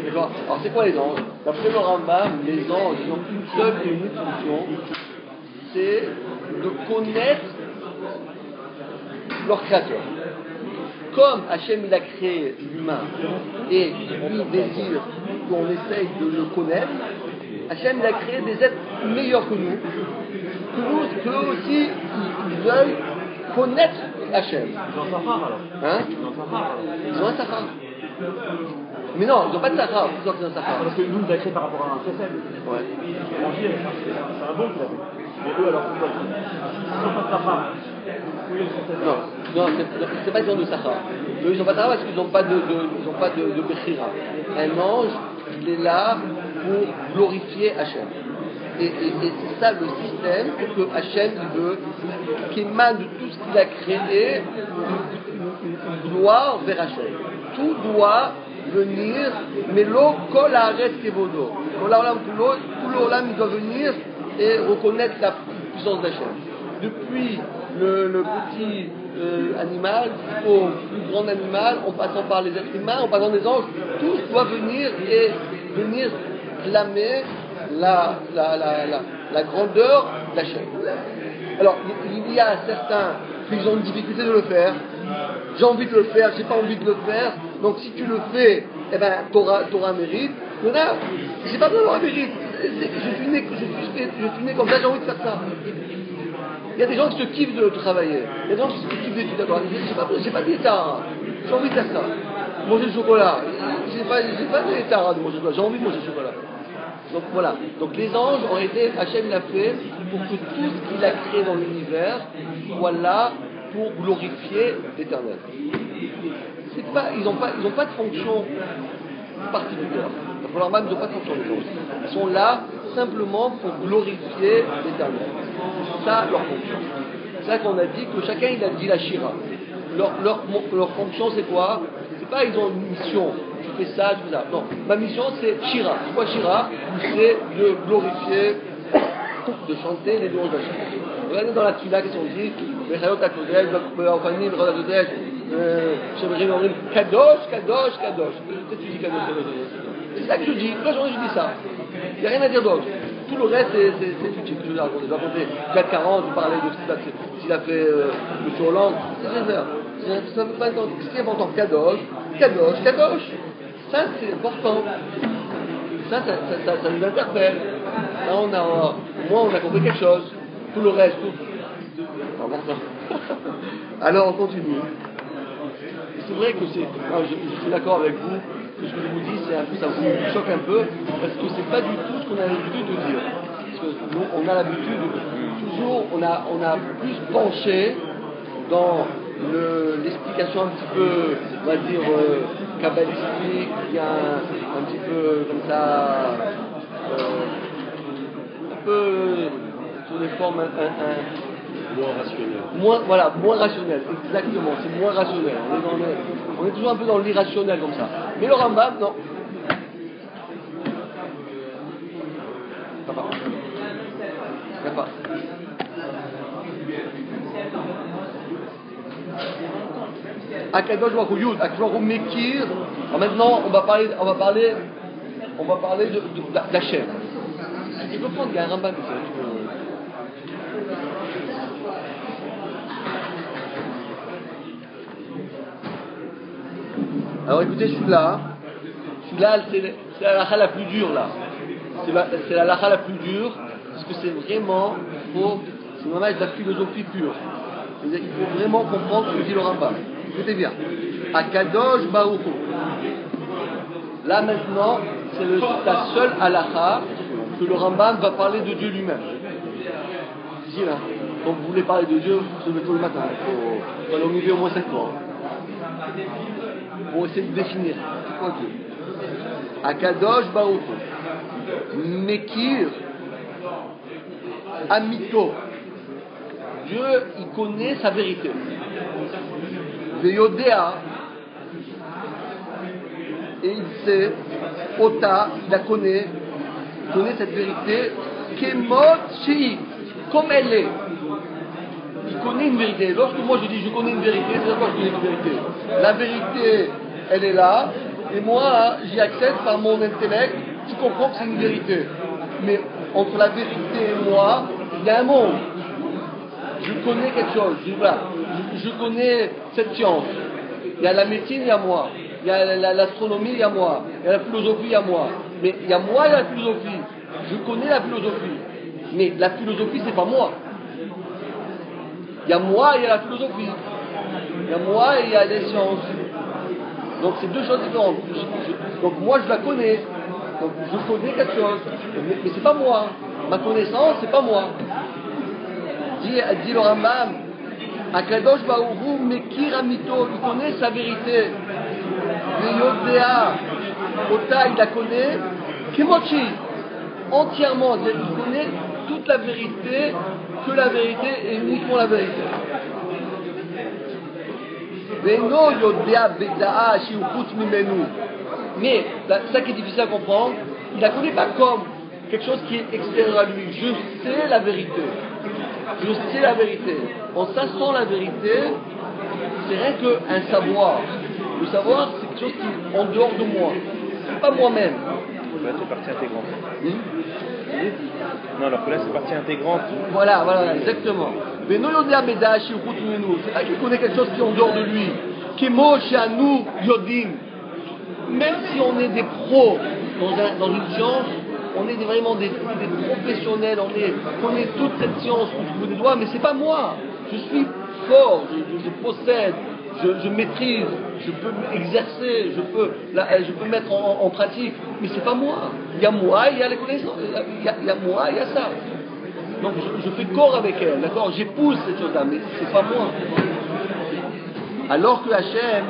D'accord. Alors c'est quoi les anges? D'après le Rambam, les anges ils ont une seule et unique fonction, c'est de connaître leur créateur. Comme Hachem il a créé l'humain et lui désire qu'on essaye de le connaître, Hachem il a créé des êtres meilleurs que nous aussi ils veulent connaître Hachem. Ils ont un sahar alors. Hein? Ils ont un sahar. Mais non, ils n'ont pas de sahar. Ils ont un sahar. Parce que nous, on a créé par rapport à un CSM. Ouais. C'est un bon qu'il a fait. Mais eux, alors, c'est quoi? Ils n'ont pas de sahar. Non, c'est pas une question de sahar. Eux, ils n'ont pas de sahar parce qu'ils n'ont pas de bechira. Un ange, il est là pour glorifier Hachem. Et c'est ça le système que Hachem veut, qui émane de tout ce qu'il a créé, une gloire vers Hachem. Tout doit venir, mais l'eau kol haaretz kevodo. Tout l'olam il doit venir et reconnaître la puissance d'Hachem. Depuis le petit animal au plus grand animal, en passant par les êtres humains, en passant des anges, tous doivent venir et venir clamer la grandeur d'Hachem. Alors, il y a certains qui ont une difficulté de le faire. J'ai envie de le faire, j'ai pas envie de le faire. Donc, si tu le fais, eh ben, t'auras un mérite. Il y en a, j'ai pas besoin d'avoir un mérite. Je suis né comme ça, j'ai envie de faire ça. Il y a des gens qui se kiffent de travailler. Il y a des gens qui se kiffent d'étudier. J'ai pas d'état. J'ai envie de faire ça. Manger du chocolat. J'ai pas d'état de manger du chocolat. J'ai envie de manger du chocolat. Donc voilà. Donc les anges ont été, Hachem l'a fait pour que tout ce qu'il a créé dans l'univers soit là pour glorifier l'Éternel. ils n'ont pas de fonction particulière. Pour leur ils n'ont pas de fonction. Ils sont là simplement pour glorifier l'Éternel. C'est ça leur fonction. C'est ça qu'on a dit que chacun il a dit la Shira. Leur fonction c'est quoi? C'est pas ils ont une mission. Tu fais ça, tu fais ça. Non, ma mission c'est Shira. C'est quoi Shira? C'est de glorifier, de chanter les louanges d'Hachem. Regardez dans la Tfila qu'est-ce qu'on dit? Bechayot HaKodesh, Ba'ofanim, Bechayot HaKodesh, Shemrim Omrim, Kadosh, Kadosh, Kadosh. Qu'est-ce que tu dis Kadosh, Kadosh? C'est ça que je dis. Toute la journée je dis ça. Il n'y a rien à dire d'autre. Tout le reste c'est utile. Je vais raconter 440, je parlais de s'il a fait M. Hollande. C'est rien à faire. Ça ne veut pas entendre. Ce qui est important, Kadosh, Kadosh, Kadosh. Ça c'est important. Ça nous interpelle. Là au moins on a compris quelque chose. Tout le reste, tout. Important. Alors on continue. C'est vrai que je suis d'accord avec vous. Ce que je vous dis, ça vous choque un peu, parce que c'est pas du tout ce qu'on a l'habitude de dire. Parce que nous, on a l'habitude, toujours, on a plus penché dans l'explication un petit peu, on va dire, kabbalistique, bien un petit peu comme ça, un peu sur des formes moins rationnel. Moins rationnel, exactement, c'est moins rationnel. On est toujours un peu dans l'irrationnel comme ça. Mais le Rambam, non. Il n'y a pas. Akadosh Baruch Hu Yud, Akadosh Baruch Hu Mekir. Alors maintenant, on va parler d'Hachem. Tu peux prendre, il y a un Rambam ici. Alors écoutez, celui-là c'est la lacha la plus dure là. C'est la lacha la plus dure, parce que c'est vraiment, c'est vraiment de la philosophie pure. Il faut vraiment comprendre ce que dit le Rambam. Écoutez bien. Akadosh Baruch Hu. Là maintenant, c'est la seule halakha que le Rambam va parler de Dieu lui-même. Ici là, quand vous voulez parler de Dieu, vous levez tôt le matin. Il faut aller au moins 5 mois. Pour essayer de définir c'est quoi Dieu. Akadosh Baruch Hu Mekir Amito. Dieu, il connaît sa vérité. Veyodea, et il sait, Ota, il la connaît cette vérité, Kemot Shei, comme elle est. Il connaît une vérité. Lorsque moi je dis je connais une vérité, c'est quoi je connais une vérité? La vérité, elle est là, et moi, j'y accède par mon intellect, je comprends que c'est une vérité. Mais entre la vérité et moi, il y a un monde. Je connais quelque chose, je connais cette science. Il y a la médecine, il y a moi. Il y a l'astronomie, il y a moi. Il y a la philosophie, il y a moi. Mais il y a moi et la philosophie. Je connais la philosophie. Mais la philosophie, c'est pas moi. Il y a moi et il y a la philosophie. Il y a moi et il y a les sciences. Donc c'est deux choses différentes. Donc moi je la connais. Donc je connais quelque chose. Mais c'est pas moi. Ma connaissance, c'est pas moi. Dit le Rambam, Akadosh Baruch Hu Mekir Amito, il connaît sa vérité. Veyodea, Ota, il la connaît. Kimochi, entièrement. Il connaît toute la vérité, que la vérité et uniquement la vérité. Veno Yodea Bedaa Shiuchut Mimenu. Mais, ça qui est difficile à comprendre, il la connaît pas comme quelque chose qui est extérieur à lui. Je sais la vérité. Je sais la vérité. En sachant la vérité, c'est rien qu'un savoir. Le savoir, c'est quelque chose qui est en dehors de moi. C'est pas moi-même. Là, c'est partie intégrante. Non, alors que là, c'est partie intégrante. Voilà, exactement. Mais non, c'est pas qu'il connaît quelque chose qui est en dehors de lui. Kemo Shanu Yodim. Même si on est des pros dans une science, on est vraiment des professionnels, on connaît toute cette science au bout des doigts, mais c'est pas moi. Je suis fort, je possède, je maîtrise, je peux exercer, je peux mettre en pratique, mais c'est pas moi. Il y a moi, il y a les connaissances, il y a moi, il y a ça. Donc je fais corps avec elle, d'accord? J'épouse cette chose-là, mais c'est pas moi. Alors que Hachem,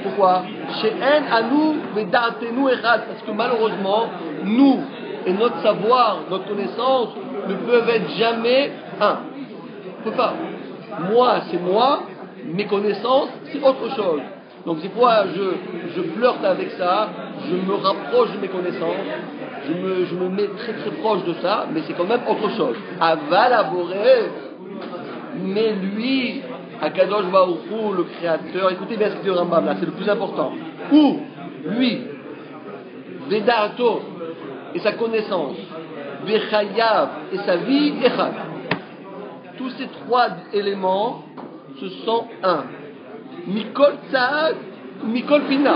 pourquoi? She'en anu ve'da'atenu echad, parce que malheureusement, nous et notre savoir, notre connaissance ne peuvent être jamais un. On ne peut pas. Moi, c'est moi, mes connaissances, c'est autre chose. Donc c'est pourquoi je flirte avec ça, je me rapproche de mes connaissances, je me mets très très proche de ça, mais c'est quand même autre chose. Aval aboré, mais lui, Akadosh Baruch Hu, le créateur, écoutez bien ce que dit le Rambam là, c'est le plus important. Ou lui, Vedato et sa connaissance, Vechayav et sa vie, Echad. Tous ces trois éléments, ce sont un. Mikol Tzad, Mikol Pina.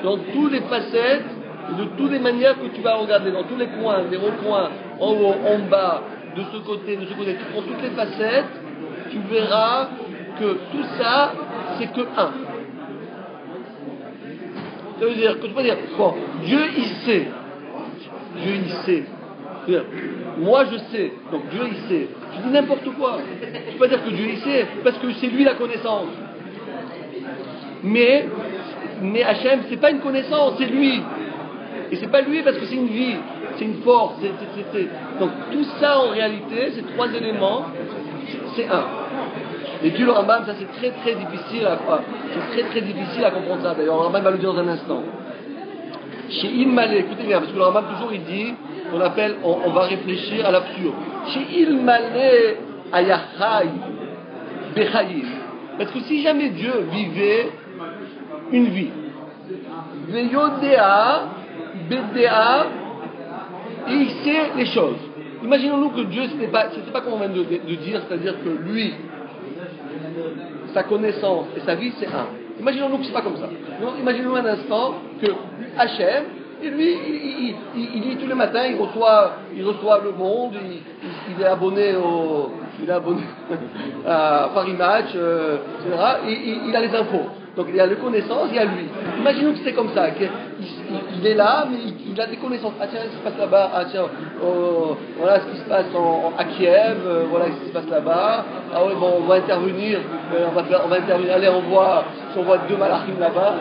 Dans toutes les facettes, de toutes les manières que tu vas regarder, dans tous les coins, les recoins, en haut, en bas, de ce côté, tu prends toutes les facettes, tu verras que tout ça, c'est que un. Ça veut dire que tu peux dire, bon, Dieu il sait. Dieu il sait. C'est-à-dire, moi je sais, donc Dieu il sait. Tu dis n'importe quoi. Tu peux pas dire que Dieu il sait, parce que c'est lui la connaissance. Mais Hachem, c'est pas une connaissance, c'est lui. Et c'est pas lui parce que c'est une vie, c'est une force. Donc tout ça en réalité, ces trois éléments, c'est un. Et puis le Rambam, ça c'est très très difficile à comprendre ça. D'ailleurs, le Rambam va le dire dans un instant. Chez Ilmalé, écoutez bien, parce que le Rambam toujours il dit, on va réfléchir à l'absurde. Chez Ilmalé Ayachai Bechayim. Parce que si jamais Dieu vivait une vie, Veyodea, Bedea, et il sait les choses. Imaginons-nous que Dieu, c'était pas comme on vient de dire, c'est-à-dire que lui, sa connaissance et sa vie, c'est un. Imaginons-nous que c'est pas comme ça. Imaginons-nous un instant que Hachem, et lui, il lit tous les matins, il reçoit le monde, il est abonné à Paris Match, etc. Et il a les infos. Donc il y a les connaissances, il y a lui. Imaginons que c'est comme ça, qu'il est là, mais il a des connaissances. Ah tiens, ce qui se passe là-bas, ah tiens, voilà ce qui se passe à Kiev, voilà ce qui se passe là-bas. Ah oui, bon, on va intervenir, on va intervenir, allez, on voit 2 malachim là-bas.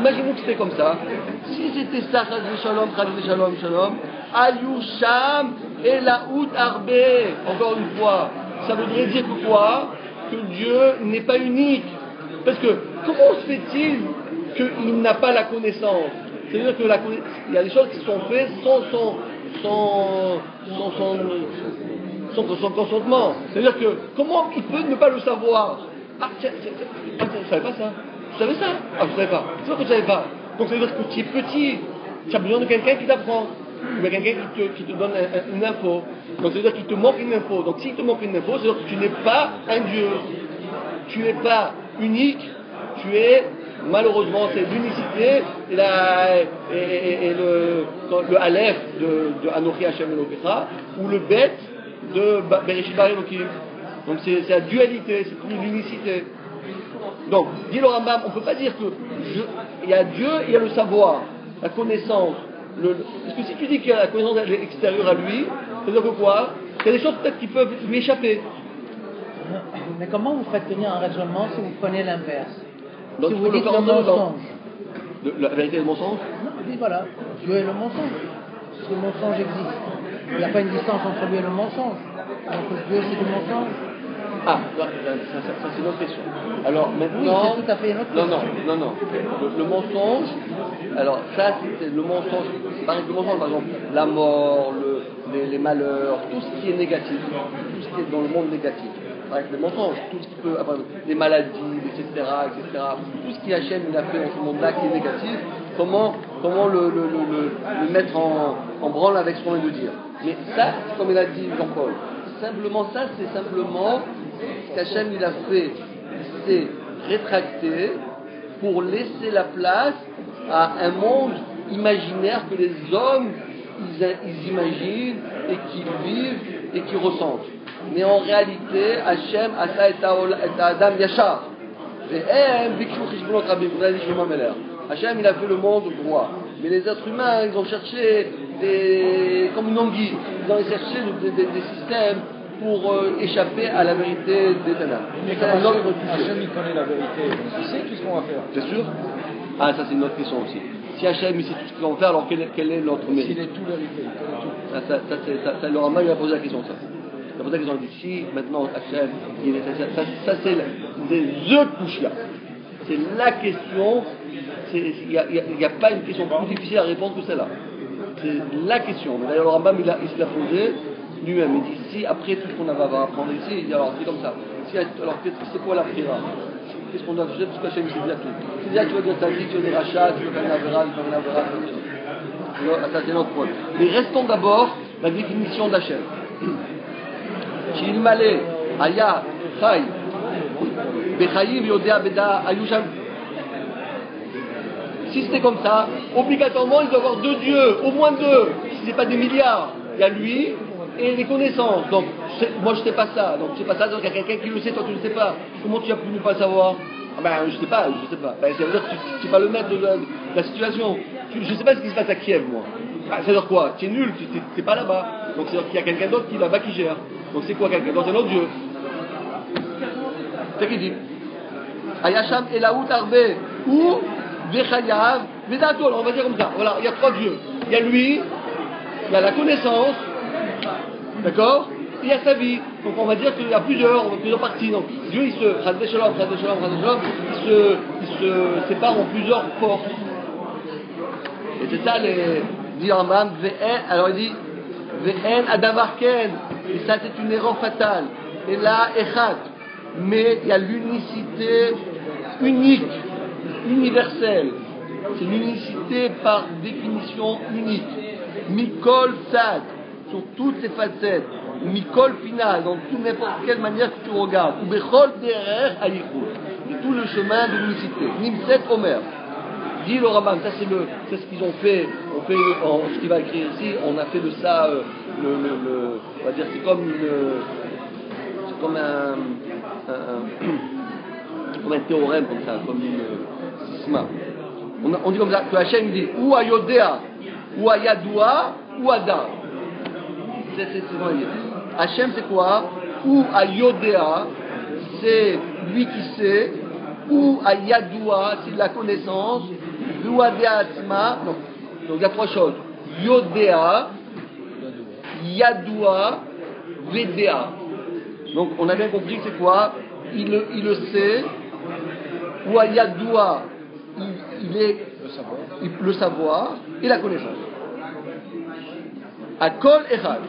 Imaginons que c'était comme ça. Si c'était ça, Shalom, Shalom, Ayusham et Laout Arbe, encore une fois, ça voudrait dire que quoi? Que Dieu n'est pas unique. Parce que, comment se fait-il qu'il n'a pas la connaissance? C'est-à-dire qu'il y a des choses qui sont faites sans son consentement. C'est-à-dire que, comment il peut ne pas le savoir? Ah, tiens, je ne savais pas ça. Tu savais ça? Ah, je ne savais pas. C'est vrai que tu ne savais pas. Donc, ça veut dire que tu es petit. Tu as besoin de quelqu'un qui t'apprend. Ou quelqu'un qui te donne une info. Donc, ça veut dire qu'il te manque une info. Donc, s'il te manque une info, c'est-à-dire que tu n'es pas un Dieu. Tu n'es pas unique, tu es, malheureusement, c'est l'unicité et le Aleph de Anochi Hashem Elokecha, ou le Bet de Bereshit Bara Elokim. Donc c'est la dualité, c'est plus l'unicité. Donc, dit le Rambam, on ne peut pas dire que il y a Dieu, il y a le savoir, la connaissance. Parce que si tu dis que la connaissance est extérieure à lui, ça veut dire que quoi? Il y a des choses peut-être qui peuvent lui échapper. Mais comment vous faites tenir un raisonnement si vous prenez l'inverse? Donc, si vous dites le mensonge. La vérité et le mensonge? Non, dis voilà, Dieu est le mensonge. Parce que le mensonge existe. Il n'y a pas une distance entre lui et le mensonge. Donc Dieu c'est du mensonge. Ah, ça c'est une autre question. Alors maintenant... Oui, c'est tout à fait une autre question. Non. Le mensonge, alors ça c'est le mensonge, par exemple, le mensonge, par exemple, la mort, les malheurs, tout ce qui est négatif, tout ce qui est dans le monde négatif. Avec les mensonges, tout ce qui peut, les maladies, etc., tout ce qui Hachem il a fait dans ce monde-là qui est négatif, comment le mettre en branle avec ce qu'on vient de dire. Mais ça, c'est comme il a dit Jean-Paul, c'est simplement ce qu'Hachem il a fait, c'est rétracter pour laisser la place à un monde imaginaire que les hommes ils imaginent et qu'ils vivent et qu'ils ressentent. Mais en réalité, Hachem asa et Adam yachar. Hachem il a fait le monde droit. Mais les êtres humains, ils ont cherché comme une anguille. Ils ont cherché des systèmes pour échapper à la vérité des Tana. Mais C'est un autre sujet. Hachem, il connaît la vérité, donc il sait tout ce qu'on va faire. C'est sûr? Ah, ça c'est une autre question aussi. Si Hachem il sait tout ce qu'ils vont faire, alors quel est notre mérite? S'il est tout vérité, il connaît tout. Ça, le Rambam il a posé la question ça. Il a posé la question, il dit si maintenant Hachem, ça c'est the Kushia. C'est la question, il n'y a pas une question plus difficile à répondre que celle-là. C'est la question. Mais d'ailleurs le Rambam il se l'a posé lui-même. Il dit si après tout ce qu'on va apprendre ici, il dit alors c'est comme ça. Alors c'est quoi la prière? Qu'est-ce qu'on doit faire? Parce qu'Hachem c'est déjà tout. C'est déjà tu vas dire ta vie, tu vas dire rachat, tu vas faire une avéra, tu vas faire une avéra. Ça c'est notre point. Mais restons d'abord la définition d'Hachem. Shilmale, Aya, Chai, Bechayim, Yodea, Beda, Ayusham. Si c'était comme ça, obligatoirement il doit y avoir deux dieux, au moins deux. Si c'est pas des milliards, il y a lui et les connaissances. Donc moi je sais pas ça. Donc je sais pas ça, donc il y a quelqu'un qui le sait, toi tu le sais pas. Comment tu as pu ne pas le savoir? Ah ben je sais pas. Ben, ça veut dire que tu vas le mettre de la situation. Je sais pas ce qui se passe à Kiev moi. Ah, ça veut dire quoi? Tu es nul, tu n'es pas là-bas. Donc c'est-à-dire qu'il y a quelqu'un d'autre qui est là-bas qui gère. Donc c'est quoi quelqu'un d'autre? C'est un autre dieu. C'est ce qu'il dit. Ayasham Elaout Arbe ou Vechayav Vedatol. On va dire comme ça. Voilà, il y a trois dieux. Il y a lui, il y a la connaissance, d'accord? Il y a sa vie. Donc on va dire qu'il y a plusieurs parties. Donc Dieu il se sépare en plusieurs forces. Et c'est ça les dit en Rambam, alors il dit Ve'en Adavar Ken. Et ça c'est une erreur fatale. Et là Echad. Mais il y a l'unicité unique, universelle. C'est l'unicité par définition unique. Mikol Sad, sur toutes ses facettes. Mikol Final, dans toute n'importe quelle manière que tu regardes. Ou Bechol Derer Ayichud, de tout le chemin de l'unicité. Nimset Omer. Dit le Rambam, ça c'est ce qu'ils ont fait. Ce qu'il va écrire ici, on a fait de ça on va dire c'est comme un théorème comme ça, comme une sisma. On dit comme ça que Hachem dit ou à Yodea, ou à Yadoua, ou à Da. C'est ce qu'on va dire. Hachem c'est quoi? Ou à Yodea, c'est lui qui sait, ou à Yadoua, c'est la connaissance, ou à Deatzma. Donc il y a trois choses. Yodea, Yadoua, Vedea. Donc on a bien compris que c'est quoi? Il le sait, ou à Yadoua, il est le savoir et la connaissance. À Kol Echad.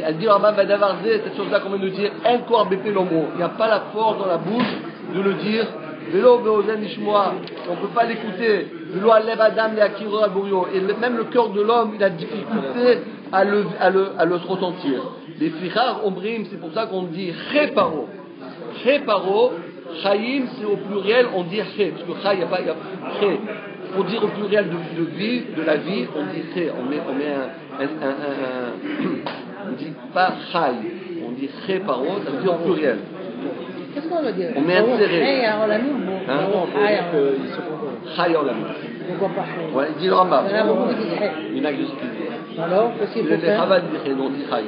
Elle dit Rambam Vadavarze, cette chose-là qu'on vient de dire, encore bépé l'homo. Il n'y a pas la force dans la bouche de le dire. Vélo beozen nishmoa. On ne peut pas l'écouter. Vélo alev adam le akiro alburio. Et même le cœur de l'homme, il a difficulté à le ressentir. Les fichar ombrim, c'est pour ça qu'on dit cheparo. Cheparo, chayim, c'est au pluriel, on dit ché. Parce que chay, il n'y a pas ché. Pour dire au pluriel de vie, de la vie, on dit ché. On met on dit pas chay. On dit cheparo, ça veut dire au pluriel. Qu'est-ce qu'on veut dire? On met un serré. Chay en la mine. Chay en la mine. Pourquoi pas chay? Ouais, il dit le Rambam. Il y en a beaucoup qui disent chay. Il y en a que je sais. Alors, qu'est-ce qu'il faut Les faire? Chabad dit chay, on dit chay.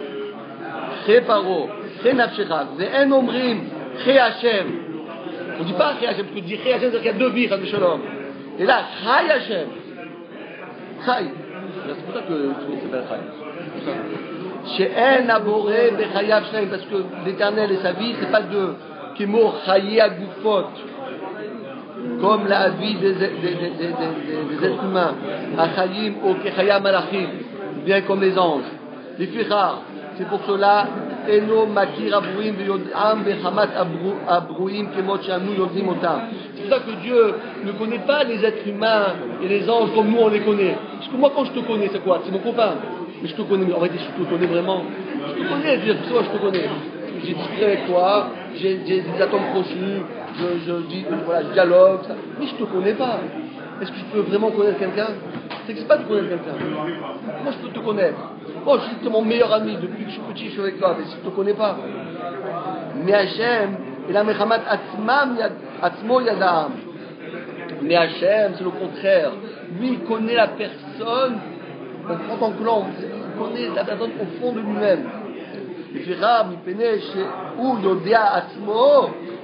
Chay paro, chay nafshecha, ve'en omrim, chay Hashem. On ne dit pas chay Hashem, parce que dit chay Hashem, c'est-à-dire qu'il y a deux vies, Chas Shalom. Et là, chay Hashem. Chay. C'est pour ça que tout s'appelle chay. She'en aboré bechayav shneim, parce que l'Éternel et sa vie, c'est pas deux. Kemo chaye agufot, comme la vie des êtres humains. Achayim ou kechaya malachim, bien comme les anges. Les fichar, c'est pour cela. Eno makir abruim veyodam bechamat abruim kemot she'anu yodim otam. C'est pour ça que Dieu ne connaît pas les êtres humains et les anges comme nous on les connaît. Parce que moi quand je te connais, c'est quoi? C'est mon copain. Mais je te connais, en réalité je te connais vraiment. Je te connais, je te connais. J'ai discuté avec toi, j'ai des atomes crochus, je dialogue, ça. Mais je te connais pas. Est-ce que je peux vraiment connaître quelqu'un? C'est que c'est pas de connaître quelqu'un. Moi je peux te connaître. Moi je suis ton meilleur ami, depuis que je suis petit, je suis avec toi, mais si je te connais pas. Mais Hachem, il a mechamat atzmo yadam. Mais Hachem, c'est le contraire. Lui, il connaît la personne en tant que l'homme. Il connaît la personne au fond de lui-même.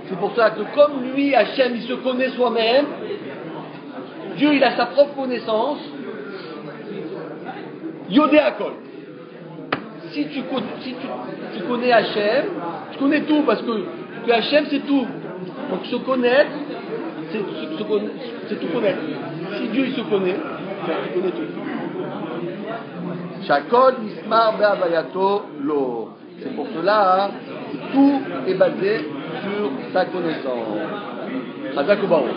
C'est pour ça que comme lui, Hachem, il se connaît soi-même, Dieu, il a sa propre connaissance. Yodéa Kol. Si tu connais Hachem, tu connais tout, parce que Hachem, c'est tout. Donc se connaître, c'est tout connaître. Si Dieu, il se connaît, tu connais tout. Shakol Mismar Be'avayato Lo. C'est pour cela que tout est basé sur sa connaissance. Hazak U'Baruch.